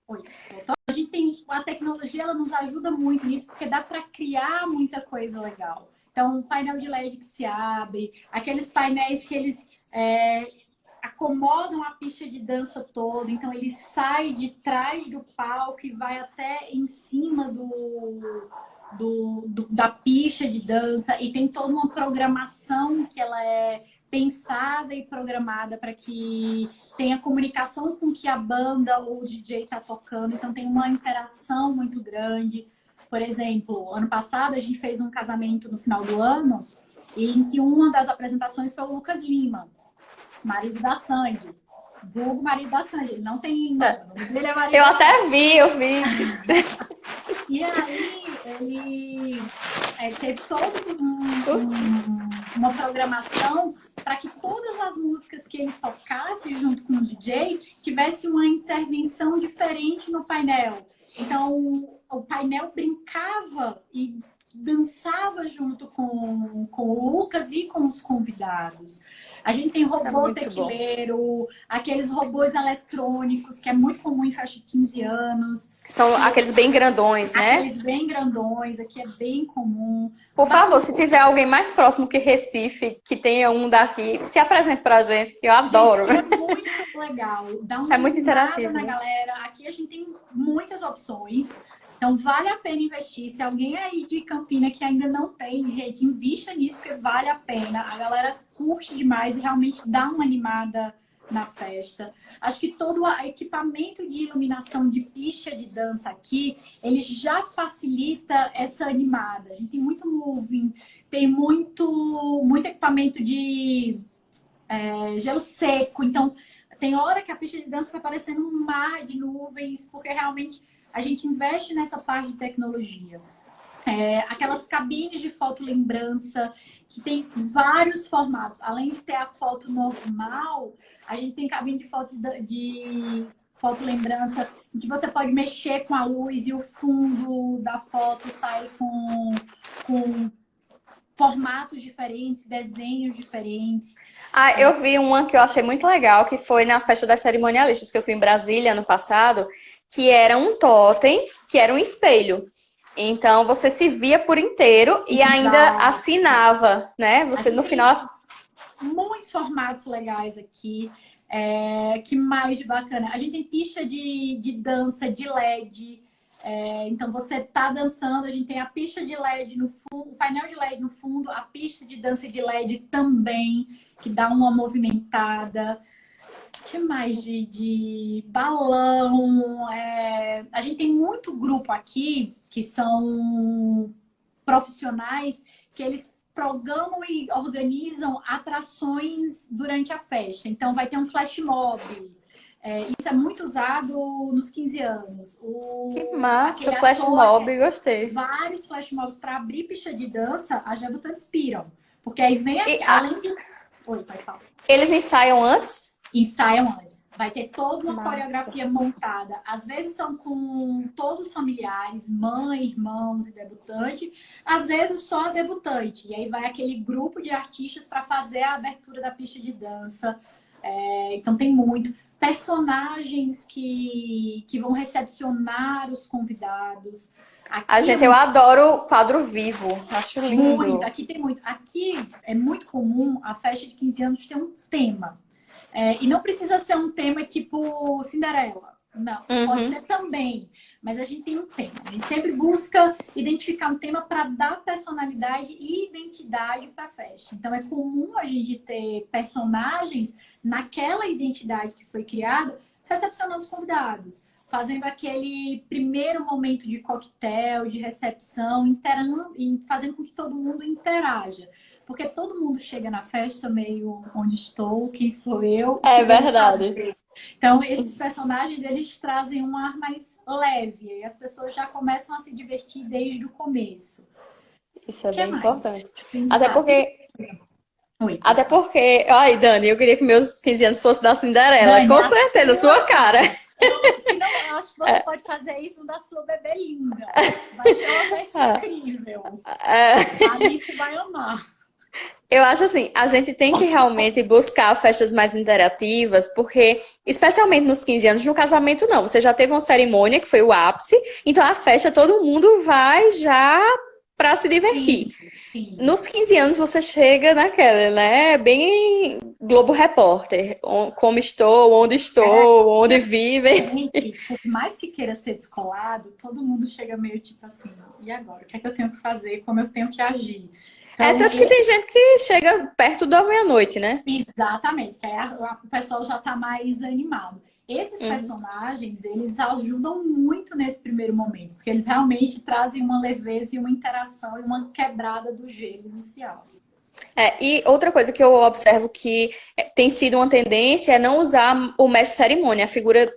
Oi, voltou? A gente tem... A tecnologia, ela nos ajuda muito nisso, porque dá para criar muita coisa legal. Então, o painel de LED que se abre, aqueles painéis que eles acomodam a pista de dança toda, então ele sai de trás do palco e vai até em cima da pista de dança, e tem toda uma programação que ela é pensada e programada para que tenha comunicação com o que a banda ou o DJ está tocando, então tem uma interação muito grande. Por exemplo, ano passado a gente fez um casamento no final do ano, em que uma das apresentações foi o Lucas Lima, marido da Sandy. Vulgo marido da Sandy. Ele não tem nome. O nome dele é marido Eu da até Sandy. vi, eu vi. E aí, ele teve toda uma programação para que todas as músicas que ele tocasse junto com o DJ tivesse uma intervenção diferente no painel. Então, o painel brincava e dançava junto com o Lucas e com os convidados. A gente tem robô tequileiro, aqueles robôs eletrônicos, que é muito comum em festa de 15 anos. São aqueles bem grandões, né? Aqueles bem grandões, aqui é bem comum. Por favor, se tiver alguém mais próximo que Recife, que tenha um daqui, se apresente pra gente, que eu adoro. Gente, é muito legal. Dá uma muito interativo, na né? galera. Aqui a gente tem muitas opções. Então, vale a pena investir. Se alguém aí de Campina que ainda não tem, gente, invista nisso, porque vale a pena. A galera curte demais e realmente dá uma animada na festa. Acho que todo o equipamento de iluminação de pista de dança aqui, ele já facilita essa animada. A gente tem muito moving, tem muito equipamento de gelo seco. Então, tem hora que a pista de dança vai parecendo um mar de nuvens, porque realmente a gente investe nessa parte de tecnologia. Aquelas cabines de foto-lembrança, que tem vários formatos. Além de ter a foto normal, a gente tem cabine de foto-lembrança, em que você pode mexer com a luz e o fundo da foto sai com formatos diferentes, desenhos diferentes. Ah, eu vi uma que eu achei muito legal, que foi na festa das cerimonialistas, que eu fui em Brasília ano passado, que era um totem, que era um espelho. Então, você se via por inteiro e ainda assinava, né? Você, no final... Muitos formatos legais aqui. Que mais de bacana? A gente tem pista de dança de LED. Então, você tá dançando, a gente tem a pista de LED no fundo, o painel de LED no fundo, a pista de dança de LED também, que dá uma movimentada. O que mais de balão? A gente tem muito grupo aqui que são profissionais que eles programam e organizam atrações durante a festa. Então, vai ter um flash mob. Isso é muito usado nos 15 anos. Que massa, flash mob, gostei. Vários flash mobs para abrir pista de dança, as debutantes piram. Porque aí vem aqui, além de... Oi, pode falar. Eles ensaiam antes? Ensaiam antes. Vai ter toda uma coreografia montada. Às vezes são com todos os familiares, mãe, irmãos e debutante. Às vezes só a debutante. E aí vai aquele grupo de artistas para fazer a abertura da pista de dança. Então tem muito. Personagens que vão recepcionar os convidados. Aqui eu adoro quadro vivo. Acho lindo. Muito. Aqui tem muito. Aqui é muito comum a festa de 15 anos ter um tema. E não precisa ser um tema tipo Cinderela. Não, pode ser também. Mas a gente tem um tema. A gente sempre busca identificar um tema para dar personalidade e identidade para a festa. Então, é comum a gente ter personagens naquela identidade que foi criada, recepcionando os convidados, fazendo aquele primeiro momento de coquetel, de recepção, fazendo com que todo mundo interaja. Porque todo mundo chega na festa meio onde estou, quem sou eu. É verdade. Então, esses personagens, eles trazem um ar mais leve. E as pessoas já começam a se divertir desde o começo. Isso é bem importante. Até porque... Oi, pode Até falar. porque, ai, Dani, eu queria que meus 15 anos fossem da Cinderela. Dani, Com a certeza, sua sua cara. cara. Se não, eu acho que você pode fazer isso no da sua bebê linda. Vai ser uma festa incrível. A Alice vai amar. Eu acho assim, a gente tem que realmente buscar festas mais interativas, porque, especialmente nos 15 anos, no casamento não. Você já teve uma cerimônia que foi o ápice, então a festa todo mundo vai já para se divertir. Sim, sim. Nos 15 anos você chega naquela, né? Bem Globo Repórter. Como estou, onde É, estou, e onde assim, vivem. gente, por mais que queira ser descolado, todo mundo chega meio tipo assim, e agora? O que é que eu tenho que fazer? Como eu tenho que agir? É Então, tanto que tem gente que chega perto da meia-noite, né? exatamente, que aí o pessoal já está mais animado. Esses Uhum. personagens, eles ajudam muito nesse primeiro momento, porque eles realmente trazem uma leveza e uma interação e uma quebrada do gelo inicial. E outra coisa que eu observo que tem sido uma tendência é não usar o mestre de cerimônia, a figura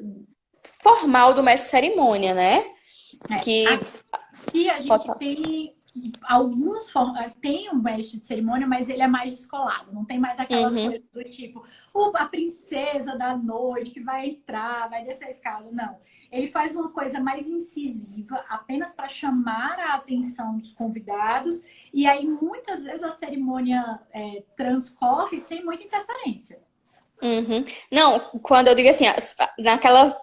formal do mestre de cerimônia, né? É, Que aqui a pode gente falar. tem tem um mestre de cerimônia, mas ele é mais descolado. Não tem mais aquela Uhum. coisa do tipo, a princesa da noite que vai entrar, vai descer a escada. Não. Ele faz uma coisa mais incisiva, apenas para chamar a atenção dos convidados. E aí, muitas vezes, a cerimônia transcorre sem muita interferência. Uhum. Não, quando eu digo assim, naquela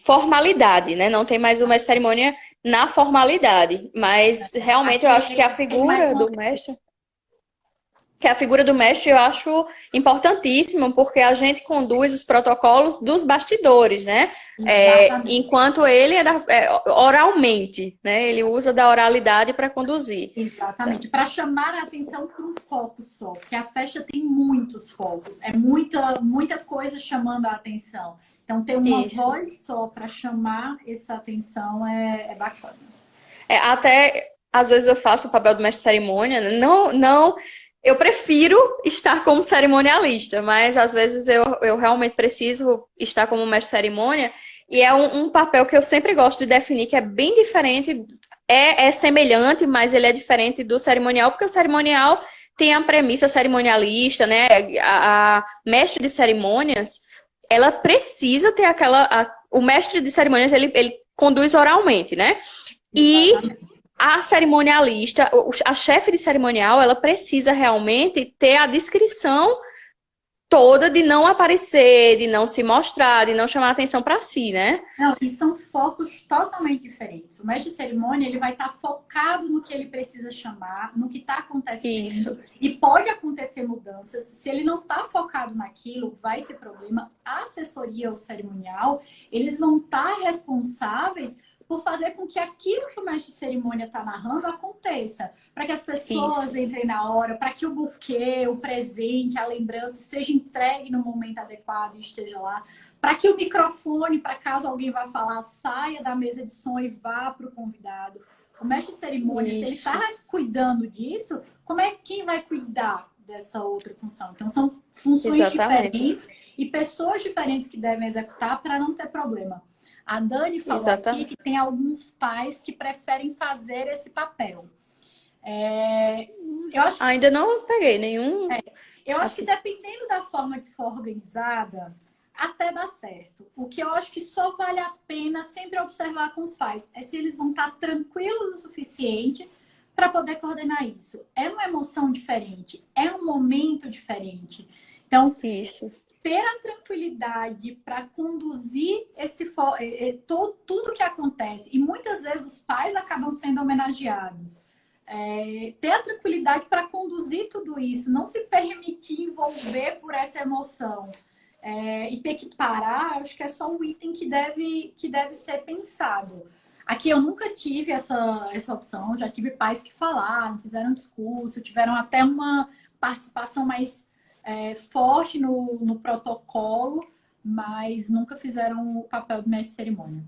formalidade, né? Não tem mais o mestre de cerimônia na formalidade, mas realmente eu Aqui acho que a ele tem mais figura uma. do mestre que a figura do mestre eu acho importantíssima, porque a gente conduz os protocolos dos bastidores, né? Exatamente. Enquanto ele oralmente, né? Ele usa da oralidade para conduzir. Então, Exatamente, para chamar a atenção para um foco só, porque a festa tem muitos focos, é muita coisa chamando a atenção. Então, ter uma isso. voz só para chamar essa atenção é bacana. Até às vezes eu faço o papel do mestre de cerimônia, né? Não, não, eu prefiro estar como cerimonialista, mas às vezes eu realmente preciso estar como mestre de cerimônia, e é um papel que eu sempre gosto de definir, que é bem diferente, é semelhante, mas ele é diferente do cerimonial, porque o cerimonial tem a premissa cerimonialista, né? A mestre de cerimônias, ela precisa ter o mestre de cerimônias, ele conduz oralmente, né? E Exatamente. a cerimonialista, a chefe de cerimonial, ela precisa realmente ter a discrição toda de não aparecer, de não se mostrar, de não chamar atenção para si, né? Não, e são focos totalmente diferentes. O mestre de cerimônia ele vai estar focado no que ele precisa chamar, no que está Isso, acontecendo, e pode acontecer mudanças. Se ele não está focado naquilo, vai ter problema. A assessoria ou cerimonial, eles vão estar responsáveis por fazer com que aquilo que o mestre de cerimônia está narrando aconteça, para que as pessoas isso, entrem na hora, para que o buquê, o presente, a lembrança seja entregue no momento adequado e esteja lá, para que o microfone, para caso alguém vá falar, saia da mesa de som e vá para o convidado. O mestre de cerimônia, se ele isso, está cuidando disso, como é quem vai cuidar dessa outra função? Então, são funções exatamente, diferentes e pessoas diferentes que devem executar para não ter problema. A Dani falou aqui exatamente. que tem alguns pais que preferem fazer esse papel. É, eu acho, Ainda não peguei nenhum, eu acho que assim, dependendo da forma que for organizada, até dá certo. O que eu acho que só vale a pena sempre observar com os pais é se eles vão estar tranquilos o suficiente para poder coordenar isso. É uma emoção diferente, é um momento diferente. Então, isso, ter a tranquilidade para conduzir tudo que acontece, e muitas vezes os pais acabam sendo homenageados. Ter a tranquilidade para conduzir tudo isso, não se permitir envolver por essa emoção. E ter que parar, acho que é só um item que deve ser pensado. Aqui eu nunca tive essa opção, já tive pais que falaram, fizeram discurso, tiveram até uma participação mais forte no protocolo, mas nunca fizeram o papel de mestre de cerimônia.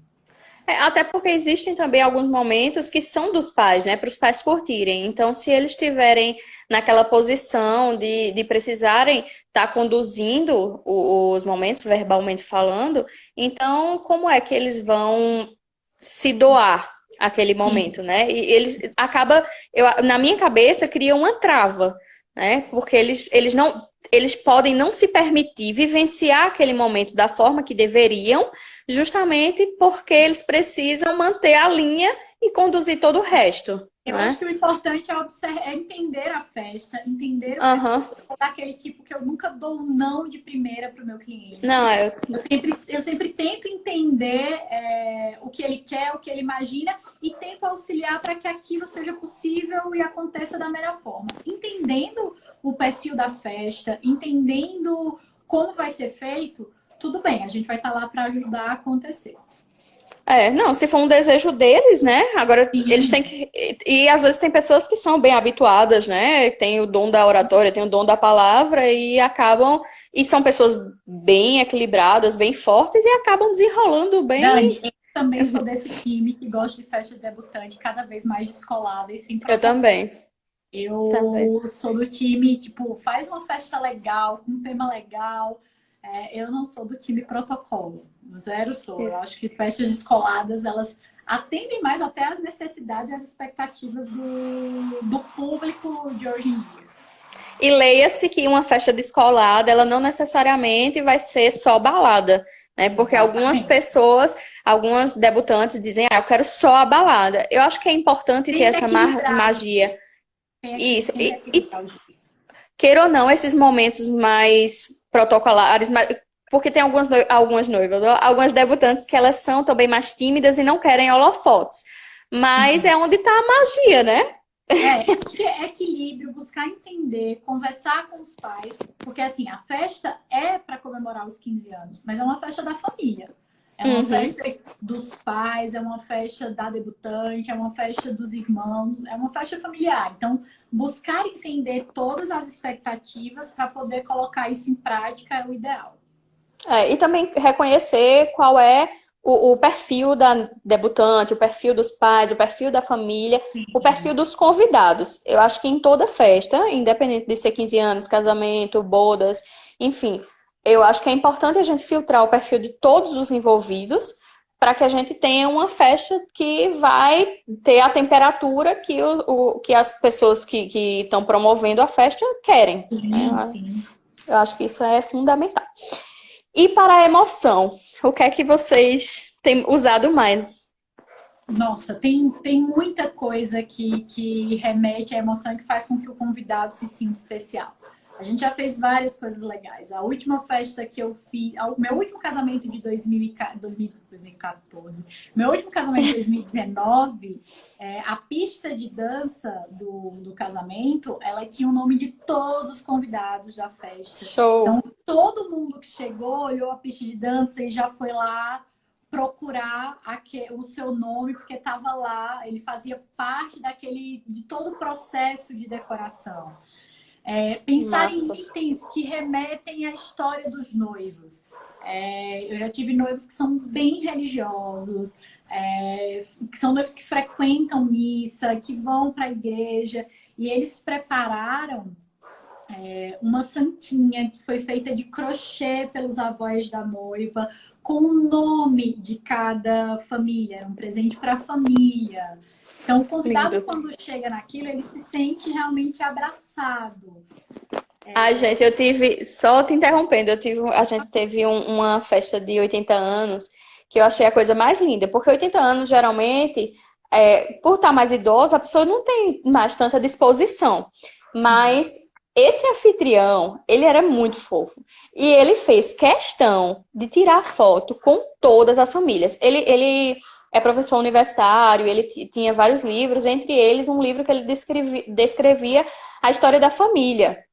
Até porque existem também alguns momentos que são dos pais, né? Para os pais curtirem. Então, se eles estiverem naquela posição de precisarem estar conduzindo os momentos, verbalmente falando, então como é que eles vão se doar aquele Sim, momento, né? E eles acaba, na minha cabeça, cria uma trava. né? Porque eles podem não se permitir vivenciar aquele momento da forma que deveriam, justamente porque eles precisam manter a linha e conduzir todo o resto, Eu acho né? que o importante é entender a festa, entender o Aham. perfil daquele tipo que eu nunca dou um não de primeira para o meu cliente. Não, Eu sempre tento entender o que ele quer, o que ele imagina e tento auxiliar para que aquilo seja possível e aconteça da melhor forma. Entendendo o perfil da festa, entendendo como vai ser feito, tudo bem, a gente vai estar lá para ajudar a acontecer. não, se for um desejo deles, né? Agora eles têm Sim, que. E às vezes tem pessoas que são bem habituadas, né? Tem o dom da oratória, tem o dom da palavra e acabam. E são pessoas bem equilibradas, bem fortes e acabam desenrolando bem. Dani, eu também sou desse time que gosta de festa de debutante cada vez mais descolada e sem Eu protocolo. também. Também. Eu sou do time, tipo, faz uma festa legal, com um tema legal. Eu não sou do time protocolo. Zero sou. Eu Isso. acho que festas descoladas, elas atendem mais até às necessidades e às expectativas do público de hoje em dia. E leia-se que uma festa descolada, ela não necessariamente vai ser só balada, né? Porque algumas Exatamente. pessoas, algumas debutantes dizem, eu quero só a balada. Eu acho que é importante ter Tem que essa equilibrar, magia. Isso. tem que equilibrar os dois. Queira ou não, esses momentos mais protocolares, porque tem algumas noivas, ó, algumas debutantes que elas são também mais tímidas e não querem holofotes. Mas Sim. é onde está a magia, né? Acho que é equilíbrio, buscar entender, conversar com os pais, porque assim, a festa é para comemorar os 15 anos, mas é uma festa da família. É uma Uhum. festa dos pais, é uma festa da debutante, é uma festa dos irmãos, é uma festa familiar. Então, buscar entender todas as expectativas para poder colocar isso em prática é o ideal. E também reconhecer qual é o perfil da debutante, o perfil dos pais, o perfil da família, o perfil dos convidados. Eu acho que em toda festa, independente de ser 15 anos, casamento, bodas, enfim, eu acho que é importante a gente filtrar o perfil de todos os envolvidos para que a gente tenha uma festa que vai ter a temperatura que as pessoas que estão promovendo a festa querem, Sim, né? sim. Eu acho que isso é fundamental. E para a emoção, o que é que vocês têm usado mais? Nossa, tem muita coisa que remete à emoção e que faz com que o convidado se sinta especial. A gente já fez várias coisas legais. A última festa que eu fiz, meu último casamento de 2014, meu último casamento de 2019, a pista de dança do casamento, ela tinha o nome de todos os convidados da festa. Show. Então, todo mundo que chegou olhou a pista de dança e já foi lá procurar o seu nome, porque estava lá, ele fazia parte de todo o processo de decoração. Pensar em Massa. itens que remetem à história dos noivos. Eu já tive noivos que são bem religiosos, que são noivos que frequentam missa, que vão para a igreja, e eles prepararam uma santinha que foi feita de crochê pelos avós da noiva, com o nome de cada família, era um presente para a família. Então, o convidado, Lindo. quando chega naquilo, ele se sente realmente abraçado. Ai, gente, eu tive, só te interrompendo, a gente teve uma festa de 80 anos que eu achei a coisa mais linda, porque 80 anos, geralmente, por estar mais idosa, a pessoa não tem mais tanta disposição. Sim, Mas esse anfitrião, ele era muito fofo. E ele fez questão de tirar foto com todas as famílias. Ele é professor universitário, ele tinha vários livros, entre eles um livro que ele descrevia a história da família.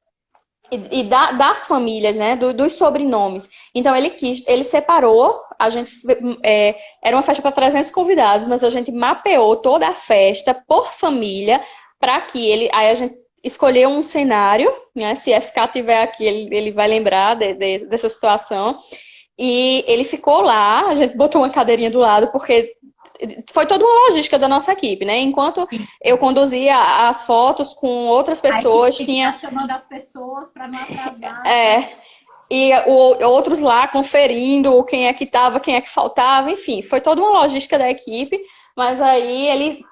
Das famílias, né? Dos sobrenomes. Então ele separou, a gente era uma festa para 300 convidados, mas a gente mapeou toda a festa por família para que aí a gente escolheu um cenário, né? Se FK tiver aqui, ele vai lembrar dessa situação. E ele ficou lá, a gente botou uma cadeirinha do lado, porque foi toda uma logística da nossa equipe, né? Enquanto sim. eu conduzia as fotos com outras A equipe pessoas, tem que estar tinha. chamando as pessoas para não atrasar. E outros lá conferindo quem é que estava, quem é que faltava, enfim, foi toda uma logística da equipe, mas aí ele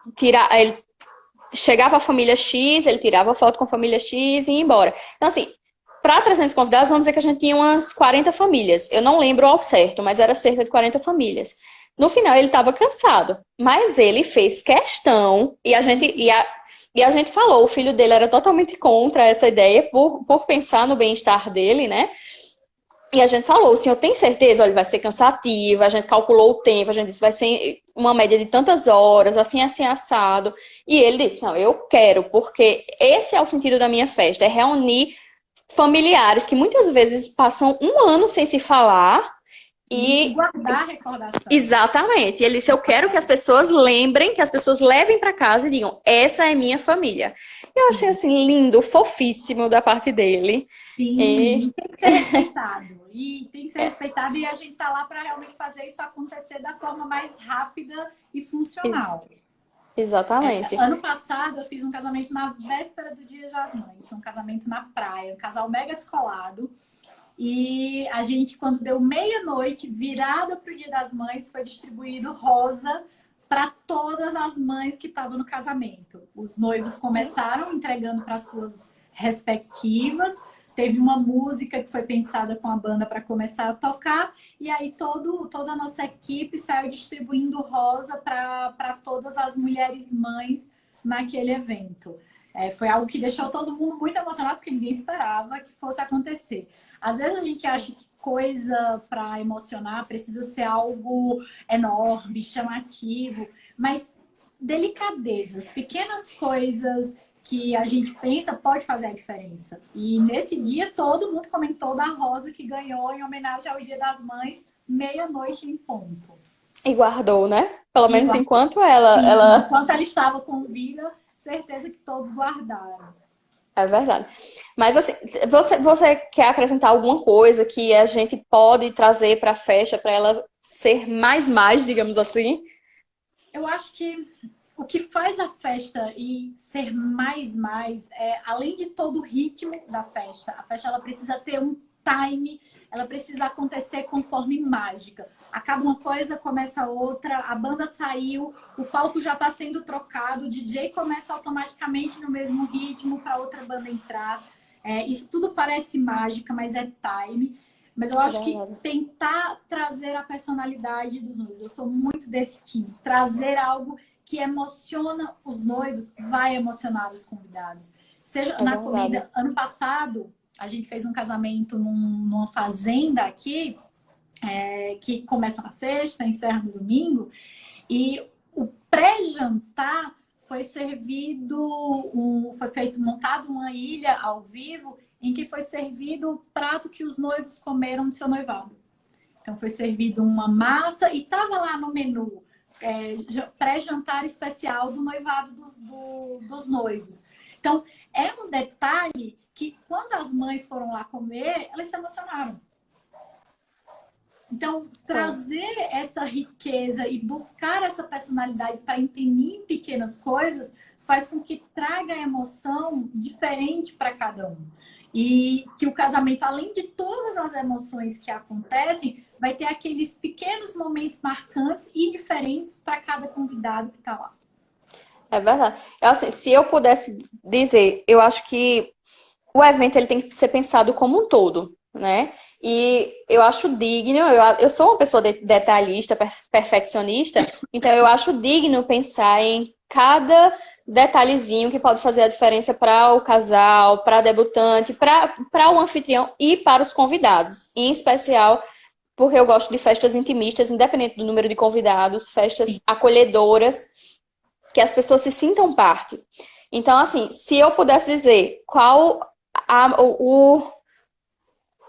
chegava a família X, ele tirava foto com a família X e ia embora. Então, assim, para 300 convidados, vamos dizer que a gente tinha umas 40 famílias. Eu não lembro ao certo, mas era cerca de 40 famílias. No final, ele estava cansado, mas ele fez questão e a gente falou, o filho dele era totalmente contra essa ideia por pensar no bem-estar dele, né? E a gente falou, o senhor tem certeza? Olha, vai ser cansativo, a gente calculou o tempo, a gente disse, vai ser uma média de tantas horas, assim, assim, assado. E ele disse, não, eu quero, porque esse é o sentido da minha festa, é reunir familiares que muitas vezes passam um ano sem se falar E e guardar a recordação. exatamente. E ele disse, eu quero que as pessoas lembrem, que as pessoas levem para casa e digam, essa é minha família. Eu achei assim lindo, fofíssimo da parte dele. Sim, E e tem que ser respeitado. E tem que ser respeitado e a gente tá lá para realmente fazer isso acontecer da forma mais rápida e funcional. exatamente. Ano passado eu fiz um casamento na véspera do Dia das Mães, um casamento na praia, um casal mega descolado. E a gente, quando deu meia-noite, virada para o Dia das Mães, foi distribuído rosa para todas as mães que estavam no casamento. Os noivos começaram entregando para suas respectivas. Teve uma música que foi pensada com a banda para começar a tocar. E aí toda a nossa equipe saiu distribuindo rosa para todas as mulheres mães naquele evento. Foi algo que deixou todo mundo muito emocionado, porque ninguém esperava que fosse acontecer. Às vezes a gente acha que coisa para emocionar precisa ser algo enorme, chamativo, mas delicadezas, pequenas coisas que a gente pensa pode fazer a diferença. E nesse dia todo mundo comentou da rosa que ganhou em homenagem ao Dia das Mães, meia-noite em ponto. E guardou, né? Pelo menos guardou. enquanto Enquanto ela estava com vida, certeza que todos guardaram. É verdade. Mas assim, você quer acrescentar alguma coisa que a gente pode trazer para a festa para ela ser mais, digamos assim? Eu acho que o que faz a festa e ser mais é, além de todo o ritmo da festa, a festa ela precisa ter um time, ela precisa acontecer conforme mágica. Acaba uma coisa, começa outra, a banda saiu, o palco já está sendo trocado, o DJ começa automaticamente no mesmo ritmo para outra banda entrar. Isso tudo parece mágica, mas é time. Mas eu acho que tentar trazer a personalidade dos noivos, eu sou muito desse time, trazer algo que emociona os noivos, vai emocionar os convidados. Seja na comida, ano passado, a gente fez um casamento numa fazenda aqui, que começa na sexta, encerra no domingo, e o pré-jantar foi montado uma ilha ao vivo, em que foi servido o prato que os noivos comeram no seu noivado. Então foi servido uma massa e estava lá no menu pré-jantar especial do noivado dos noivos. Então é um detalhe que quando as mães foram lá comer, elas se emocionaram. Então, trazer essa riqueza e buscar essa personalidade para imprimir em pequenas coisas faz com que traga emoção diferente para cada um. E que o casamento, além de todas as emoções que acontecem, vai ter aqueles pequenos momentos marcantes e diferentes para cada convidado que está lá. É verdade. Assim, se eu pudesse dizer, eu acho que o evento ele tem que ser pensado como um todo, né? E eu acho digno, eu sou uma pessoa detalhista, perfeccionista, então eu acho digno pensar em cada detalhezinho que pode fazer a diferença para o casal, para a debutante, para o anfitrião e para os convidados. Em especial, porque eu gosto de festas intimistas, independente do número de convidados, festas acolhedoras, que as pessoas se sintam parte. Então, assim, se eu pudesse dizer qual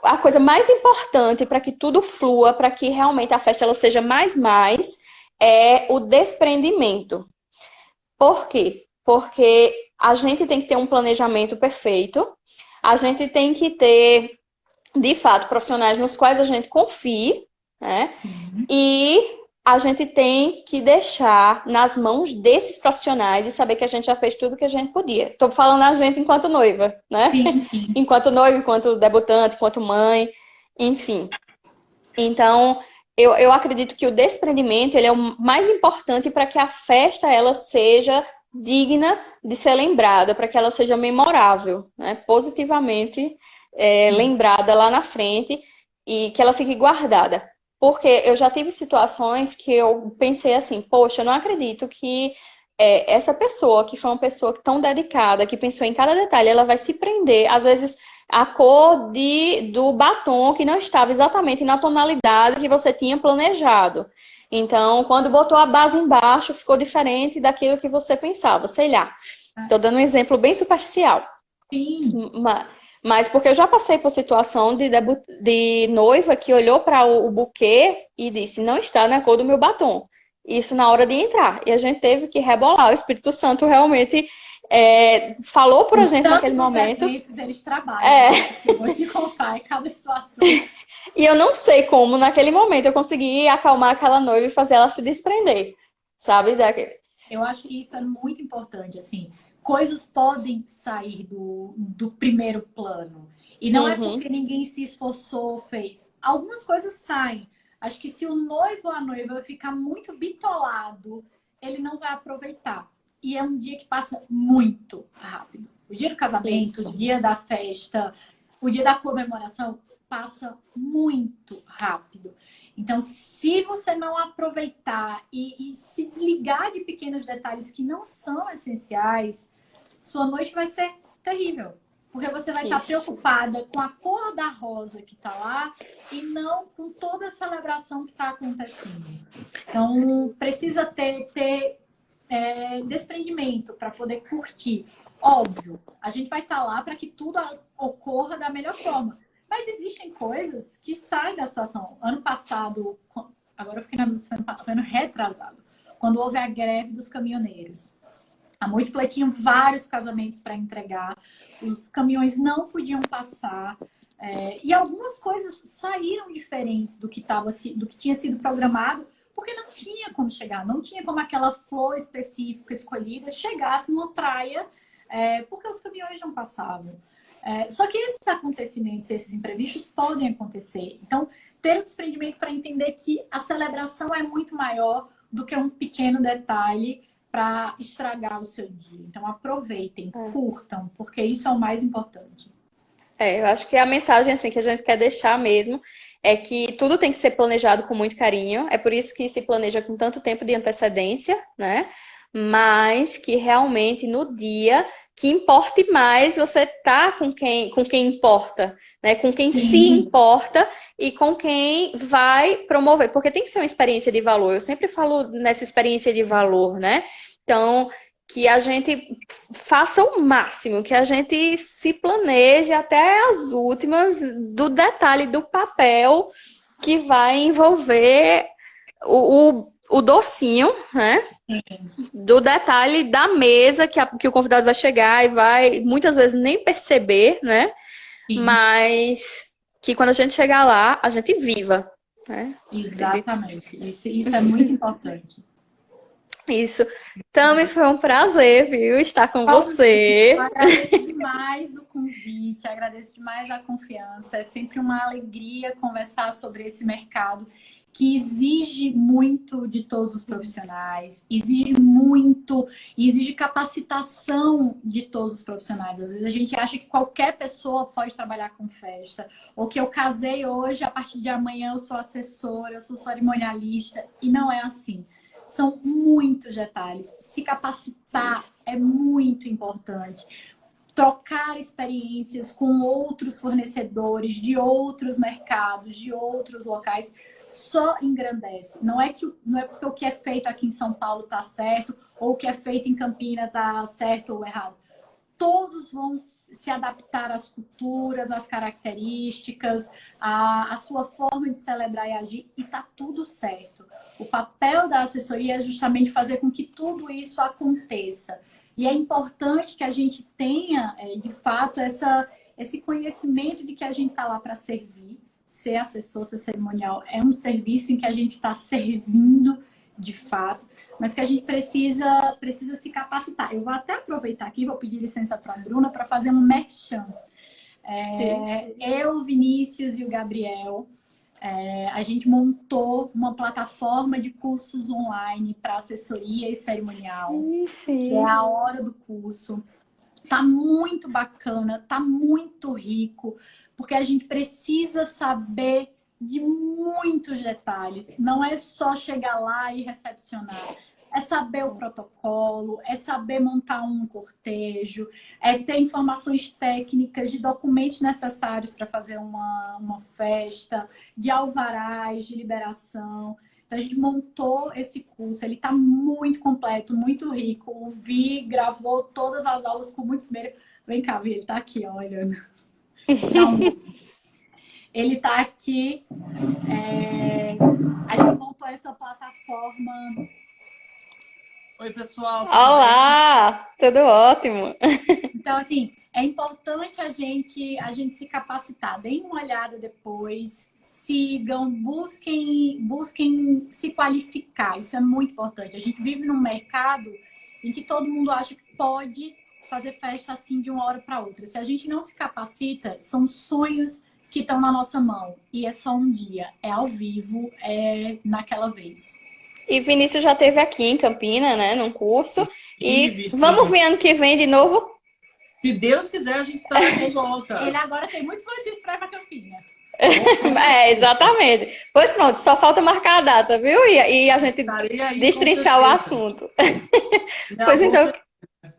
a coisa mais importante para que tudo flua, para que realmente a festa ela seja mais, é o desprendimento. Por quê? Porque a gente tem que ter um planejamento perfeito, a gente tem que ter, de fato, profissionais nos quais a gente confie, né? Sim. E a gente tem que deixar nas mãos desses profissionais e saber que a gente já fez tudo que a gente podia. Estou falando a gente enquanto noiva, né? Sim. Enquanto noiva, enquanto debutante, enquanto mãe, enfim. Então, eu acredito que o desprendimento ele é o mais importante para que a festa ela seja digna de ser lembrada, para que ela seja memorável, né? Positivamente lembrada lá na frente e que ela fique guardada. Porque eu já tive situações que eu pensei assim, poxa, eu não acredito que essa pessoa, que foi uma pessoa tão dedicada, que pensou em cada detalhe, ela vai se prender, às vezes, a cor do batom que não estava exatamente na tonalidade que você tinha planejado. Então, quando botou a base embaixo, ficou diferente daquilo que você pensava, sei lá. Estou dando um exemplo bem superficial. Sim. Mas porque eu já passei por situação de noiva que olhou para o buquê e disse, não está na cor do meu batom. Isso na hora de entrar. E a gente teve que rebolar. O Espírito Santo realmente falou para a Os gente tantos naquele dos momento. eventos, eles trabalham, É, né? Eu vou te contar, em cada situação. e eu não sei como, naquele momento, eu consegui acalmar aquela noiva e fazer ela se desprender. Sabe? Eu acho que isso é muito importante, assim. Coisas podem sair do primeiro plano. E não é Uhum, porque ninguém se esforçou, fez. Algumas coisas saem. Acho que se o noivo ou a noiva ficar muito bitolado, ele não vai aproveitar. E é um dia que passa muito rápido. O dia do casamento, o isso. dia da festa, o dia da comemoração passa muito rápido. Então, se você não aproveitar e se desligar de pequenos detalhes que não são essenciais, sua noite vai ser terrível. Porque você vai estar Isso. preocupada com a cor da rosa que está lá e não com toda a celebração que está acontecendo. Então, precisa ter desprendimento para poder curtir. Óbvio, a gente vai estar lá para que tudo ocorra da melhor forma. Mas existem coisas que saem da situação. Ano passado, agora eu fiquei na dúvida, foi ano retrasado, quando houve a greve dos caminhoneiros. A Múltipla tinha vários casamentos para entregar, os caminhões não podiam passar, e algumas coisas saíram diferentes do que tinha sido programado, porque não tinha como chegar, não tinha como aquela flor específica escolhida chegasse numa praia, porque os caminhões não passavam. Só que esses acontecimentos, esses imprevistos podem acontecer. Então, ter o desprendimento para entender que a celebração é muito maior do que um pequeno detalhe para estragar o seu dia. Então, aproveitem, curtam, porque isso é o mais importante. Eu acho que a mensagem assim, que a gente quer deixar mesmo é que tudo tem que ser planejado com muito carinho. É por isso que se planeja com tanto tempo de antecedência, né? Mas que realmente no dia que importe mais você tá com quem importa, né? Com quem se Sim, importa e com quem vai promover, porque tem que ser uma experiência de valor. Eu sempre falo nessa experiência de valor, né? Então, que a gente faça o máximo, que a gente se planeje até as últimas do detalhe do papel que vai envolver o docinho, né? Do detalhe da mesa que o convidado vai chegar e vai muitas vezes nem perceber, né? sim, Mas que quando a gente chegar lá, a gente viva, né? Acredito. exatamente. Isso é muito importante. Isso. Também foi um prazer, viu, estar com Paulo, eu você. agradeço demais o convite, agradeço demais a confiança. É sempre uma alegria conversar sobre esse mercado que exige muito de todos os profissionais, exige muito, exige capacitação de todos os profissionais. Às vezes a gente acha que qualquer pessoa pode trabalhar com festa, ou que eu casei hoje, a partir de amanhã eu sou assessora, eu sou cerimonialista, e não é assim. São muitos detalhes. Se capacitar é muito importante. Trocar experiências com outros fornecedores de outros mercados, de outros locais, só engrandece. Não é porque o que é feito aqui em São Paulo está certo, ou o que é feito em Campinas está certo ou errado. Todos vão se adaptar às culturas, às características, à sua forma de celebrar e agir, e tá tudo certo. O papel da assessoria é justamente fazer com que tudo isso aconteça. E é importante que a gente tenha, de fato, esse conhecimento de que a gente está lá para servir. Ser assessor, ser cerimonial é um serviço em que a gente está servindo de fato, mas que a gente precisa se capacitar. Eu vou até aproveitar aqui, vou pedir licença para a Bruna para fazer um merchan. Eu, o Vinícius e o Gabriel, a gente montou uma plataforma de cursos online para assessoria e cerimonial, Sim, que é sim. a hora do curso. Tá muito bacana, tá muito rico, porque a gente precisa saber de muitos detalhes. Não é só chegar lá e recepcionar. É saber o protocolo, é saber montar um cortejo, é ter informações técnicas de documentos necessários para fazer uma festa, de alvarás, de liberação. Então, a gente montou esse curso, ele está muito completo, muito rico. O Vi gravou todas as aulas com muito esmero. Vem cá, Vi, ele está aqui, ó, olhando. Dá um... Ele está aqui. A gente montou essa plataforma. Oi, pessoal, tudo bem? Olá, tudo ótimo. Então, assim, é importante a gente se capacitar. Deem uma olhada depois, sigam, busquem se qualificar. Isso é muito importante. A gente vive num mercado em que todo mundo acha que pode fazer festa assim de uma hora para outra. Se a gente não se capacita, são sonhos que estão na nossa mão. E é só um dia, é ao vivo, é naquela vez. E Vinícius já esteve aqui em Campina, né, num curso. E Sim. vamos ver ano que vem de novo? Se Deus quiser, a gente está de volta. Ele agora tem muitos motivos para ir para Campina. É, exatamente. Pois pronto, só falta marcar a data, viu? E a gente Estarei aí, destrinchar o assunto. Não, Pois então,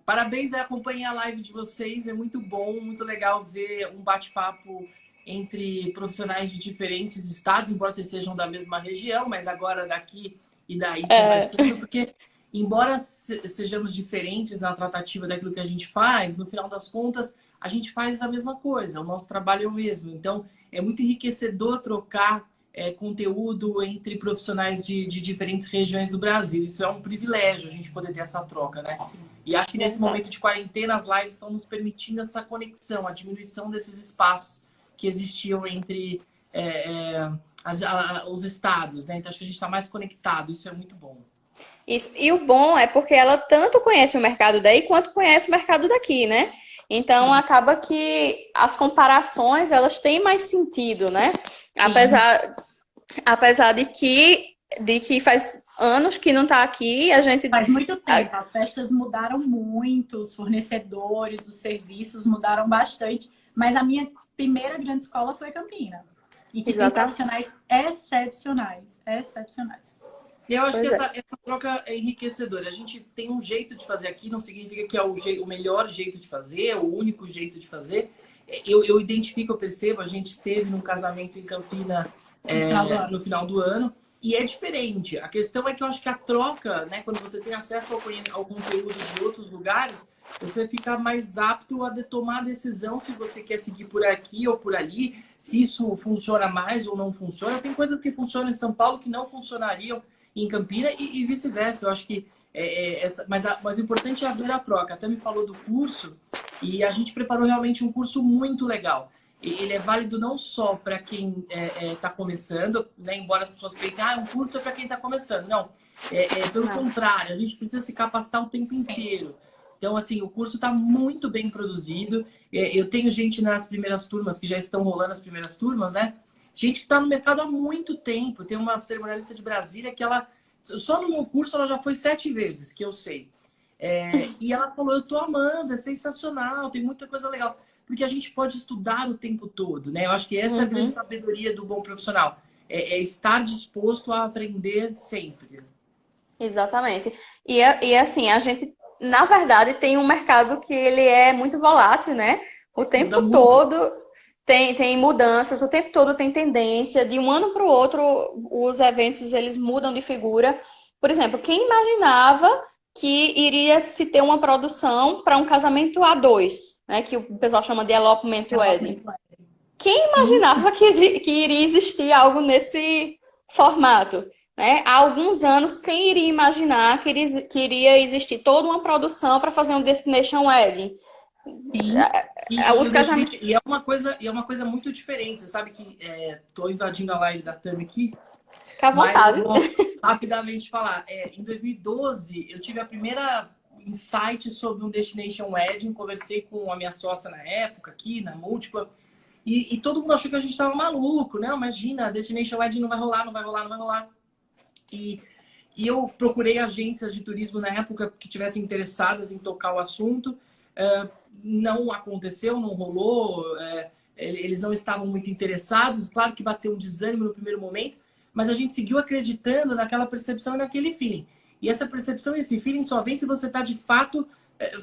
parabéns, acompanhei a live de vocês. É muito bom, muito legal ver um bate-papo entre profissionais de diferentes estados, embora vocês sejam da mesma região, mas agora daqui e daí conversando, porque embora sejamos diferentes na tratativa daquilo que a gente faz, no final das contas, a gente faz a mesma coisa, o nosso trabalho é o mesmo. Então, é muito enriquecedor trocar conteúdo entre profissionais de diferentes regiões do Brasil. Isso é um privilégio, a gente poder ter essa troca, né? E acho que nesse momento de quarentena, as lives estão nos permitindo essa conexão, a diminuição desses espaços que existiam entre os estados, né? Então, acho que a gente está mais conectado, isso é muito bom. isso. E o bom é porque ela tanto conhece o mercado daí quanto conhece o mercado daqui, né? Então acaba que as comparações elas têm mais sentido, né? Apesar de que faz anos que não está aqui, a gente Faz muito tempo, as festas mudaram muito, os fornecedores, os serviços mudaram bastante, mas a minha primeira grande escola foi Campina. E que tem profissionais excepcionais, excepcionais. E eu acho que essa troca é enriquecedora. A gente tem um jeito de fazer aqui, não significa que é o melhor jeito de fazer, o único jeito de fazer. Eu identifico, eu percebo, a gente esteve num casamento em Campina no final do ano, e é diferente. A questão é que eu acho que a troca, né, quando você tem acesso ao conteúdo de outros lugares, você fica mais apto a tomar a decisão se você quer seguir por aqui ou por ali, se isso funciona mais ou não funciona. Tem coisas que funcionam em São Paulo que não funcionariam em Campina e vice-versa. Eu acho que mas o importante é abrir a troca. Até me falou do curso e a gente preparou realmente um curso muito legal. Ele é válido não só para quem está começando, né? Embora as pessoas pensem, um curso é para quem está começando. Não, pelo contrário, a gente precisa se capacitar o tempo inteiro. Então, assim, o curso está muito bem produzido. Eu tenho gente nas primeiras turmas, que já estão rolando as primeiras turmas, né? Gente que está no mercado há muito tempo. Tem uma cerimonialista de Brasília que ela... Só no meu curso ela já foi 7 vezes, que eu sei. E ela falou, eu tô amando, é sensacional, tem muita coisa legal. Porque a gente pode estudar o tempo todo, né? Eu acho que essa é a grande sabedoria do bom profissional. É estar disposto a aprender sempre. Exatamente. E assim, a gente, na verdade, tem um mercado que ele é muito volátil, né? O tempo todo tem mudanças, o tempo todo tem tendência. De um ano para o outro, os eventos eles mudam de figura. Por exemplo, quem imaginava que iria se ter uma produção para um casamento a dois, né? Que o pessoal chama de elopement wedding. Quem imaginava que iria existir algo nesse formato? Né? Há alguns anos, quem iria imaginar que iria existir toda uma produção para fazer um destination wedding? E é uma coisa muito diferente. Você sabe que estou invadindo a live da Tami aqui. Fica à vontade. Mas vou rapidamente falar. Em 2012, eu tive a primeira insight sobre um destination wedding. Conversei com a minha sócia na época, aqui na Múltipla. E todo mundo achou que a gente estava maluco, né? Imagina, Destination Wedding não vai rolar, não vai rolar, não vai rolar. E eu procurei agências de turismo na época que tivessem interessadas em tocar o assunto. Não aconteceu, não rolou. Eles não estavam muito interessados. Claro que bateu um desânimo no primeiro momento, mas a gente seguiu acreditando naquela percepção e naquele feeling. E essa percepção e esse feeling só vem se você está de fato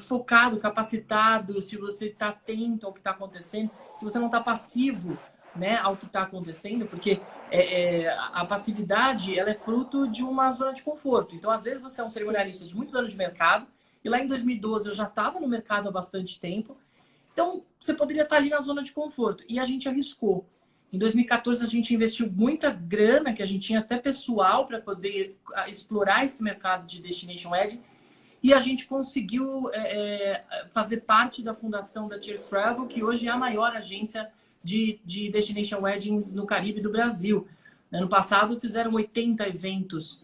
focado, capacitado, se você está atento ao que está acontecendo, se você não está passivo, né, ao que está acontecendo, porque a passividade ela é fruto de uma zona de conforto. Então, às vezes, você é um cerimonialista de muitos anos de mercado, e lá em 2012 eu já estava no mercado há bastante tempo, então você poderia estar ali na zona de conforto. E a gente arriscou. Em 2014 a gente investiu muita grana, que a gente tinha até pessoal para poder explorar esse mercado de Destination Wedding, e a gente conseguiu fazer parte da fundação da Cheers Travel, que hoje é a maior agência de Destination Weddings no Caribe do Brasil. Ano passado fizeram 80 eventos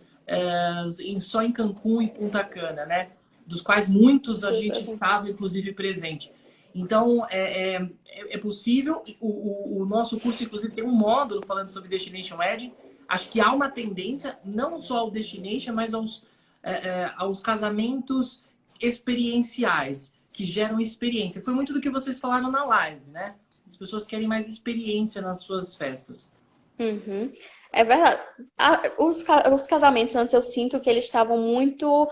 só em Cancún e Punta Cana, né? Dos quais muitos a gente estava, inclusive, presente. Então, é possível. O nosso curso, inclusive, tem um módulo falando sobre Destination Wedding. Acho que há uma tendência, não só ao Destination, mas aos casamentos experienciais, que geram experiência. Foi muito do que vocês falaram na live, né? As pessoas querem mais experiência nas suas festas. Uhum. É verdade. Os casamentos antes eu sinto que eles estavam muito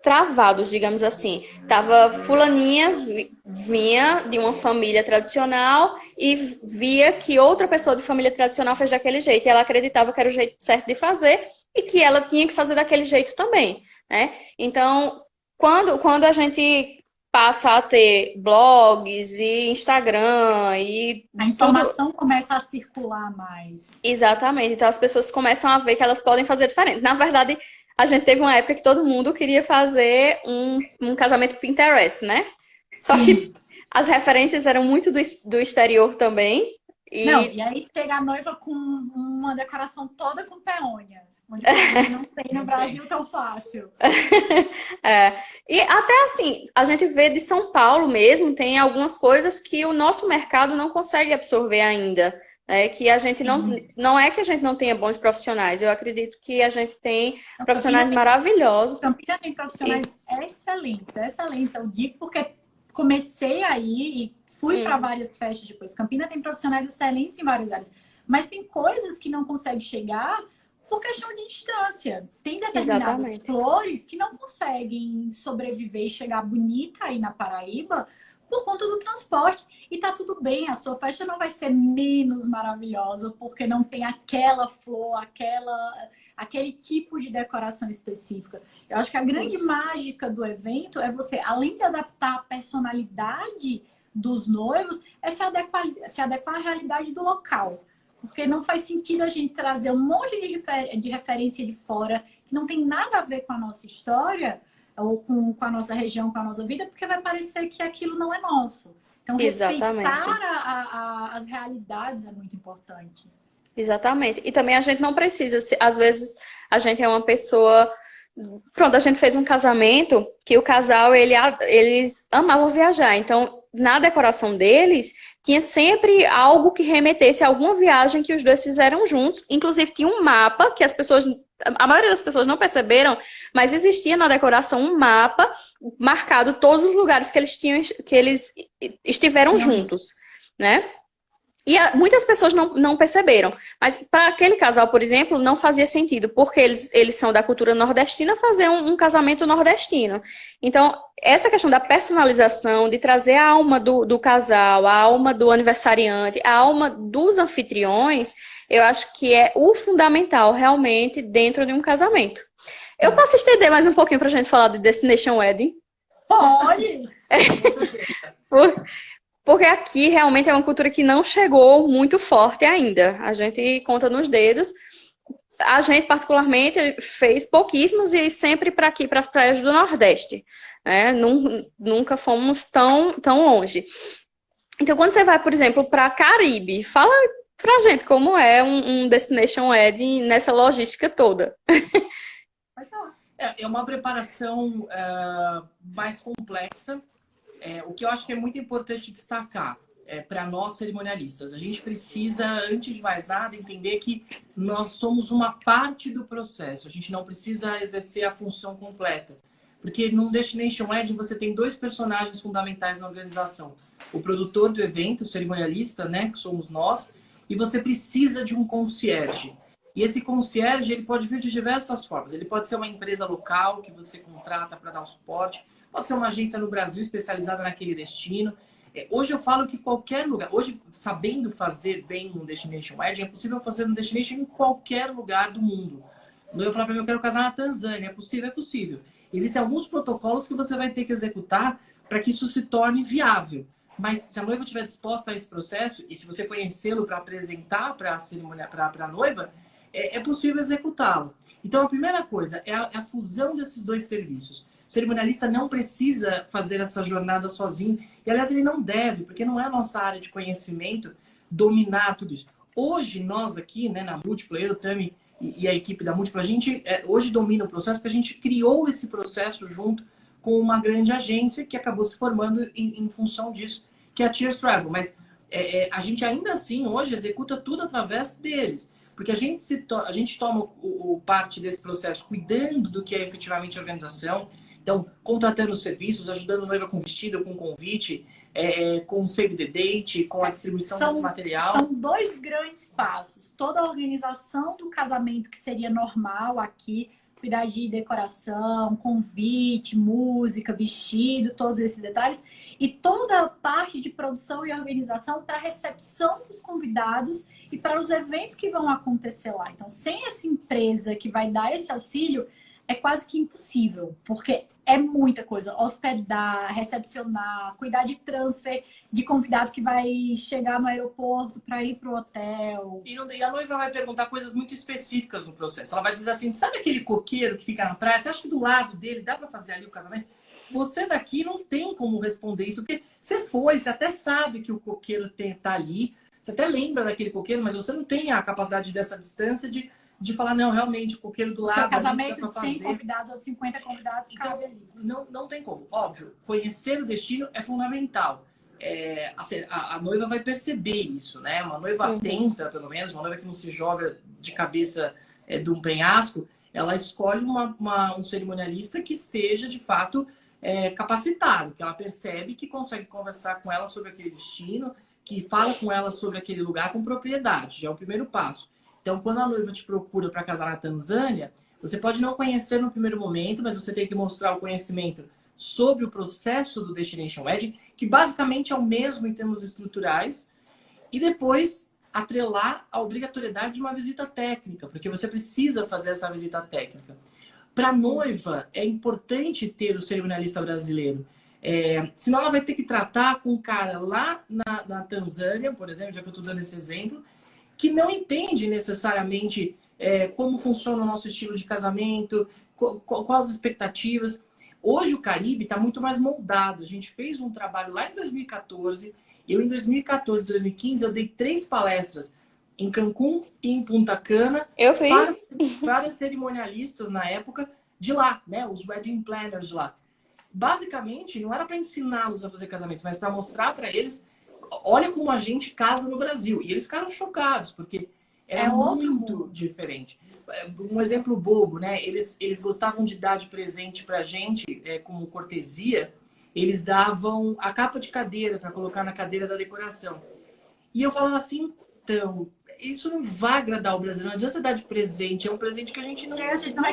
travados, digamos assim. Tava fulaninha vinha de uma família tradicional e via que outra pessoa de família tradicional fez daquele jeito e ela acreditava que era o jeito certo de fazer e que ela tinha que fazer daquele jeito também, né? Então, quando a gente passa a ter blogs e Instagram e A informação começa a circular mais. exatamente. Então as pessoas começam a ver que elas podem fazer diferente. Na verdade, a gente teve uma época que todo mundo queria fazer um casamento Pinterest, né? Só que as referências eram muito do exterior também. Não, e aí chega a noiva com uma decoração toda com peônia. Onde a gente não tem no Brasil tão fácil. E até assim, a gente vê de São Paulo mesmo, tem algumas coisas que o nosso mercado não consegue absorver ainda. Que a gente não é que a gente não tenha bons profissionais, eu acredito que a gente tem profissionais maravilhosos. Campinas tem profissionais excelentes. Eu digo porque comecei aí e fui para várias festas depois. Campinas tem profissionais excelentes em várias áreas, mas tem coisas que não consegue chegar por questão de distância. Tem determinadas flores que não conseguem sobreviver e chegar bonita aí na Paraíba por conta do transporte. E tá tudo bem, a sua festa não vai ser menos maravilhosa porque não tem aquela flor, aquele tipo de decoração específica. Eu acho que a grande mágica do evento é você, além de adaptar a personalidade dos noivos, é se adequar à realidade do local. Porque não faz sentido a gente trazer um monte de referência de fora que não tem nada a ver com a nossa história ou com a nossa região, com a nossa vida, porque vai parecer que aquilo não é nosso. Então, respeitar as realidades é muito importante. Exatamente. E também a gente não precisa, às vezes a gente é uma pessoa... Pronto, a gente fez um casamento que o casal, eles amavam viajar. Então, na decoração deles, tinha sempre algo que remetesse a alguma viagem que os dois fizeram juntos. Inclusive, tinha um mapa que a maioria das pessoas não perceberam, mas existia na decoração um mapa marcado todos os lugares que eles estiveram juntos, né? E muitas pessoas não perceberam. Mas para aquele casal, por exemplo, não fazia sentido, porque eles são da cultura nordestina, fazer um casamento nordestino. Então, essa questão da personalização, de trazer a alma do casal, a alma do aniversariante, a alma dos anfitriões, eu acho que é o fundamental, realmente, dentro de um casamento. Eu posso estender mais um pouquinho para a gente falar de Destination Wedding? Pode! Porque aqui realmente é uma cultura que não chegou muito forte ainda. A gente conta nos dedos. A gente, particularmente, fez pouquíssimos e sempre para aqui, para as praias do Nordeste. Né? Nunca fomos tão longe. Então, quando você vai, por exemplo, para Caribe, fala pra gente como é um Destination Wedding nessa logística toda. É uma preparação mais complexa. O que eu acho que é muito importante destacar, para nós cerimonialistas. A gente precisa, antes de mais nada, entender que nós somos uma parte do processo. A gente não precisa exercer a função completa. Porque num Destination Wedding você tem dois personagens fundamentais na organização. O produtor do evento, o cerimonialista, né, que somos nós, e você precisa de um concierge. E esse concierge, ele pode vir de diversas formas. Ele pode ser uma empresa local que você contrata para dar um suporte, pode ser uma agência no Brasil especializada naquele destino. Hoje eu falo que qualquer lugar, hoje sabendo fazer bem um Destination Wedding, é possível fazer um Destination em qualquer lugar do mundo. Não eu falar para mim, eu quero casar na Tanzânia, é possível, é possível. Existem alguns protocolos que você vai ter que executar para que isso se torne viável. Mas se a noiva estiver disposta a esse processo, e se você conhecê-lo para apresentar para a cerimônia, para a noiva, é possível executá-lo. Então, a primeira coisa é a fusão desses dois serviços. O cerimonialista não precisa fazer essa jornada sozinho. E, aliás, ele não deve, porque não é a nossa área de conhecimento dominar tudo isso. Hoje, nós aqui, né, na Múltipla, eu, Tami e a equipe da Múltipla, a gente hoje domina o processo porque a gente criou esse processo junto com uma grande agência que acabou se formando em função disso, que é a Tears Travel. Mas a gente ainda assim, hoje, executa tudo através deles. Porque a gente toma parte desse processo cuidando do que é efetivamente a organização. Então, contratando os serviços, ajudando a noiva com vestido, com convite, com o save the date, com a distribuição desse material. São dois grandes passos. Toda a organização do casamento, que seria normal aqui, cuidar de decoração, convite, música, vestido, todos esses detalhes. E toda a parte de produção e organização para a recepção dos convidados e para os eventos que vão acontecer lá. Então, sem essa empresa que vai dar esse auxílio, é quase que impossível, porque é muita coisa. Hospedar, recepcionar, cuidar de transfer de convidado que vai chegar no aeroporto para ir para o hotel. E a noiva vai perguntar coisas muito específicas no processo. Ela vai dizer assim, sabe aquele coqueiro que fica na praia? Você acha que do lado dele dá para fazer ali o casamento? Você daqui não tem como responder isso, porque você até sabe que o coqueiro tá ali, você até lembra daquele coqueiro, mas você não tem a capacidade dessa distância de falar, não, realmente, o coqueiro do lado... Seu casamento ali, de 100 convidados ou de 50 convidados, então, não tem como. Óbvio, conhecer o destino é fundamental. A noiva vai perceber isso, né? Uma noiva atenta, pelo menos, uma noiva que não se joga de cabeça de um penhasco, ela escolhe um cerimonialista que esteja, de fato, capacitado, que ela percebe que consegue conversar com ela sobre aquele destino, que fala com ela sobre aquele lugar com propriedade. Já é o primeiro passo. Então, quando a noiva te procura para casar na Tanzânia, você pode não conhecer no primeiro momento, mas você tem que mostrar o conhecimento sobre o processo do Destination Wedding, que basicamente é o mesmo em termos estruturais, e depois atrelar a obrigatoriedade de uma visita técnica, porque você precisa fazer essa visita técnica. Para a noiva, é importante ter o cerimonialista brasileiro. Senão ela vai ter que tratar com um cara lá na Tanzânia, por exemplo, já que eu estou dando esse exemplo, que não entende necessariamente como funciona o nosso estilo de casamento, quais as expectativas. Hoje o Caribe está muito mais moldado. A gente fez um trabalho lá em 2014. Eu, em 2014, 2015, eu dei 3 palestras em Cancún e em Punta Cana para cerimonialistas na época de lá, né? Os wedding planners de lá. Basicamente, não era para ensiná-los a fazer casamento, mas para mostrar para eles, olha como a gente casa no Brasil. E eles ficaram chocados, porque era muito diferente. Um exemplo bobo, né? Eles gostavam de dar de presente pra gente, como cortesia, eles davam a capa de cadeira para colocar na cadeira da decoração. E eu falava assim, então, isso não vai agradar o brasileiro, não adianta você dar de presente, é um presente que a gente não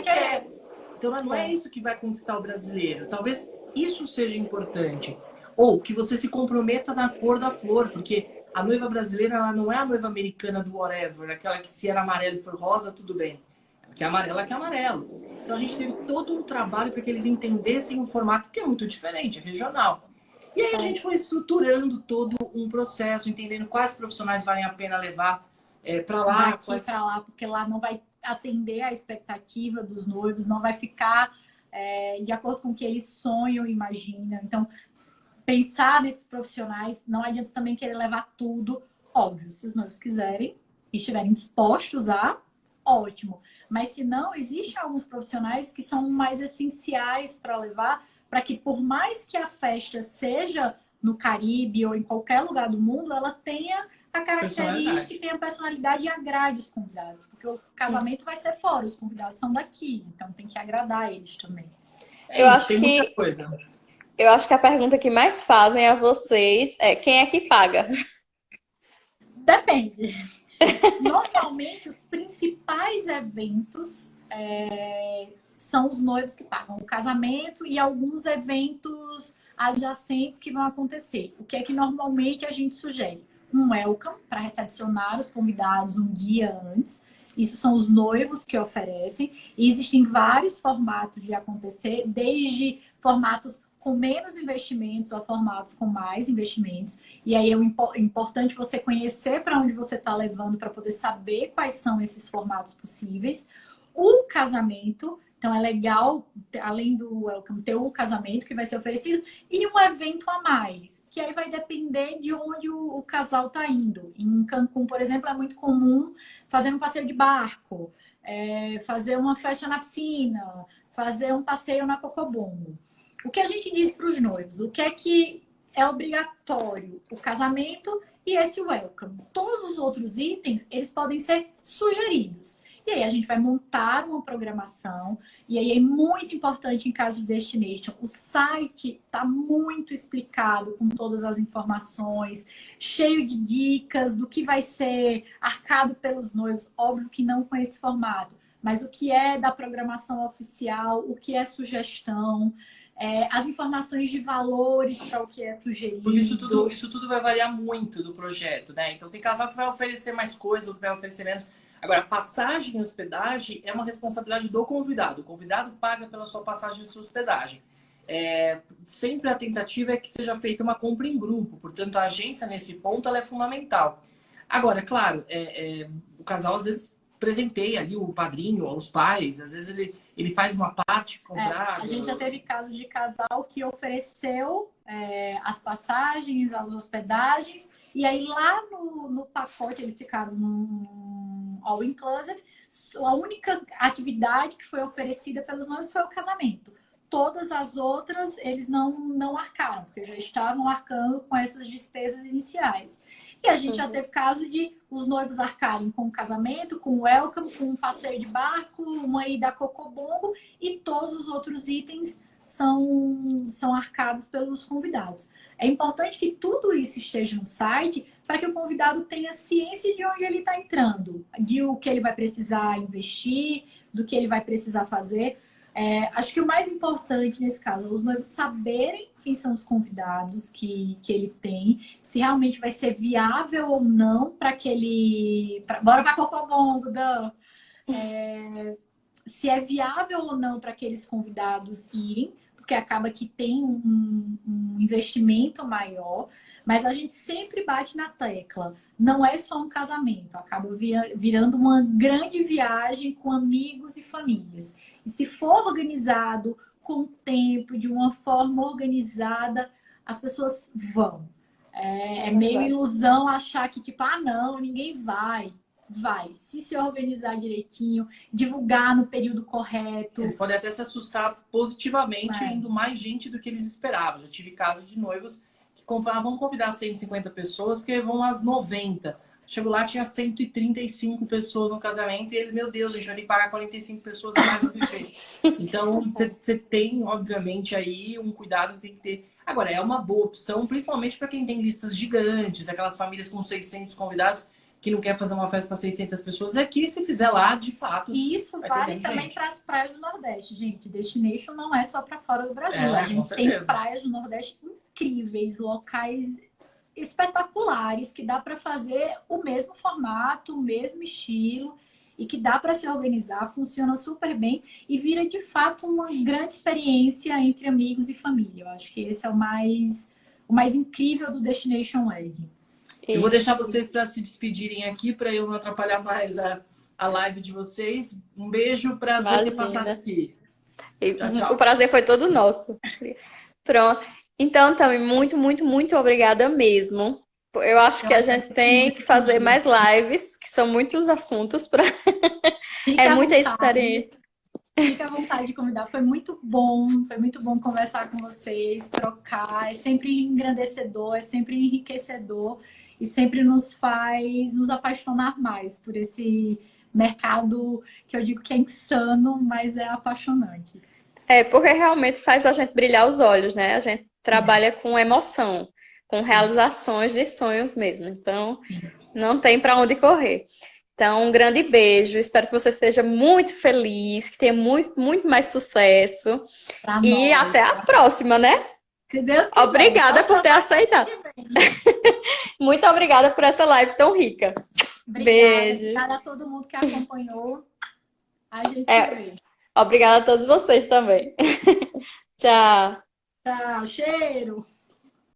quer. Então não é isso que vai conquistar o brasileiro. Talvez isso seja importante. Ou que você se comprometa na cor da flor, porque a noiva brasileira, ela não é a noiva americana do whatever, aquela que se era amarelo e foi rosa, tudo bem. Que é amarela, que é amarelo. Então a gente teve todo um trabalho para que eles entendessem um formato que é muito diferente, é regional. E aí a gente foi estruturando todo um processo, entendendo quais profissionais valem a pena levar para lá. Para lá, porque lá não vai atender a expectativa dos noivos, não vai ficar de acordo com o que eles sonham e imaginam. Então, pensar nesses profissionais, não adianta também querer levar tudo. Óbvio, se os noivos quiserem e estiverem dispostos a, ótimo. Mas se não, existem alguns profissionais que são mais essenciais para levar, para que por mais que a festa seja no Caribe ou em qualquer lugar do mundo, ela tenha a característica e tenha a personalidade e agrade os convidados. Porque o casamento vai ser fora, os convidados são daqui, então tem que agradar eles também. Eu acho eu acho que a pergunta que mais fazem a vocês é quem é que paga? Depende. Normalmente, os principais eventos são os noivos que pagam o casamento e alguns eventos adjacentes que vão acontecer. O que é que normalmente a gente sugere? Um welcome para recepcionar os convidados um dia antes. Isso são os noivos que oferecem. E existem vários formatos de acontecer, desde formatos com menos investimentos a formatos com mais investimentos. E aí é importante você conhecer para onde você está levando para poder saber quais são esses formatos possíveis. O casamento, então é legal, além do welcome, ter o casamento que vai ser oferecido e um evento a mais, que aí vai depender de onde o casal está indo. Em Cancún, por exemplo, é muito comum fazer um passeio de barco, fazer uma festa na piscina, fazer um passeio na Cocobongo. O que a gente diz para os noivos? O que é obrigatório? O casamento e esse welcome. Todos os outros itens, eles podem ser sugeridos. E aí a gente vai montar uma programação. E aí é muito importante em caso de destination. O site está muito explicado com todas as informações, cheio de dicas do que vai ser arcado pelos noivos. Óbvio que não com esse formato, mas o que é da programação oficial, o que é sugestão. As informações de valores para o que é sugerido. Porque isso tudo vai variar muito do projeto, né? Então tem casal que vai oferecer mais coisas, outro vai oferecer menos. Agora, passagem e hospedagem é uma responsabilidade do convidado. O convidado paga pela sua passagem e sua hospedagem. Sempre a tentativa é que seja feita uma compra em grupo. Portanto, a agência, nesse ponto, ela é fundamental. Agora, claro, o casal às vezes presenteia ali o padrinho ou os pais. Às vezes ele faz uma parte comprada. A gente já teve casos de casal que ofereceu as passagens, as hospedagens, e aí lá no pacote eles ficaram num all-inclusive. A única atividade que foi oferecida pelos noivos foi o casamento. Todas as outras eles não arcaram, porque já estavam arcando com essas despesas iniciais. E a gente já teve caso de os noivos arcarem com o casamento, com o welcome, com um passeio de barco, uma ida a Cocobongo, e todos os outros itens são arcados pelos convidados. É importante que tudo isso esteja no site para que o convidado tenha ciência de onde ele está entrando, de o que ele vai precisar investir, do que ele vai precisar fazer. Acho que o mais importante nesse caso é os noivos saberem quem são os convidados que ele tem, se realmente vai ser viável ou não para aquele... Bora para Cocobongo, Dan! Se é viável ou não para aqueles convidados irem, porque acaba que tem um investimento maior, mas a gente sempre bate na tecla. Não é só um casamento, acaba virando uma grande viagem com amigos e famílias. E se for organizado com tempo, de uma forma organizada, as pessoas vão. É meio ilusão achar que, tipo, não, ninguém vai. Vai, se organizar direitinho, divulgar no período correto. Eles podem até se assustar positivamente, indo mais gente do que eles esperavam. Já tive casos de noivos que vão convidar 150 pessoas, porque vão às 90. Chegou lá, tinha 135 pessoas no casamento, e eles, meu Deus, a gente vai ter que pagar 45 pessoas a mais do buffet. Então, você tem, obviamente, aí um cuidado que tem que ter. Agora, é uma boa opção, principalmente para quem tem listas gigantes, aquelas famílias com 600 convidados, que não quer fazer uma festa para 600 pessoas, que se fizer lá, de fato... E isso vale também para as praias do Nordeste, gente. Destination não é só para fora do Brasil. A gente tem praias do Nordeste incríveis, locais espetaculares, que dá para fazer o mesmo formato, o mesmo estilo, e que dá para se organizar, funciona super bem e vira, de fato, uma grande experiência entre amigos e família. Eu acho que esse é o mais incrível do Destination Wedding. Eu vou deixar vocês para se despedirem aqui, para eu não atrapalhar mais a live de vocês. Um beijo, prazer ter passado aqui. Tchau, tchau. O prazer foi todo nosso. Pronto. Então, Tami, muito, muito, muito obrigada mesmo. Eu acho que a gente tem que fazer mais lives, que são muitos assuntos para... É muita experiência. Fica à vontade de convidar. Foi muito bom conversar com vocês, trocar. É sempre engrandecedor, é sempre enriquecedor e sempre nos faz nos apaixonar mais por esse mercado que eu digo que é insano, mas é apaixonante. É, porque realmente faz a gente brilhar os olhos, né? A gente trabalha com emoção, com realizações de sonhos mesmo. Então, não tem para onde correr. Então, um grande beijo. Espero que você seja muito feliz, que tenha muito, muito mais sucesso. Para E nós. até a próxima, né? Se Deus quiser. Obrigada Só por ter chamar aceitado. que vem. Muito obrigada por essa live tão rica. Obrigada. Beijo. Obrigada a todo mundo que acompanhou. A gente É, se vê. obrigada a todos vocês também. Tchau. Tchau, cheiro!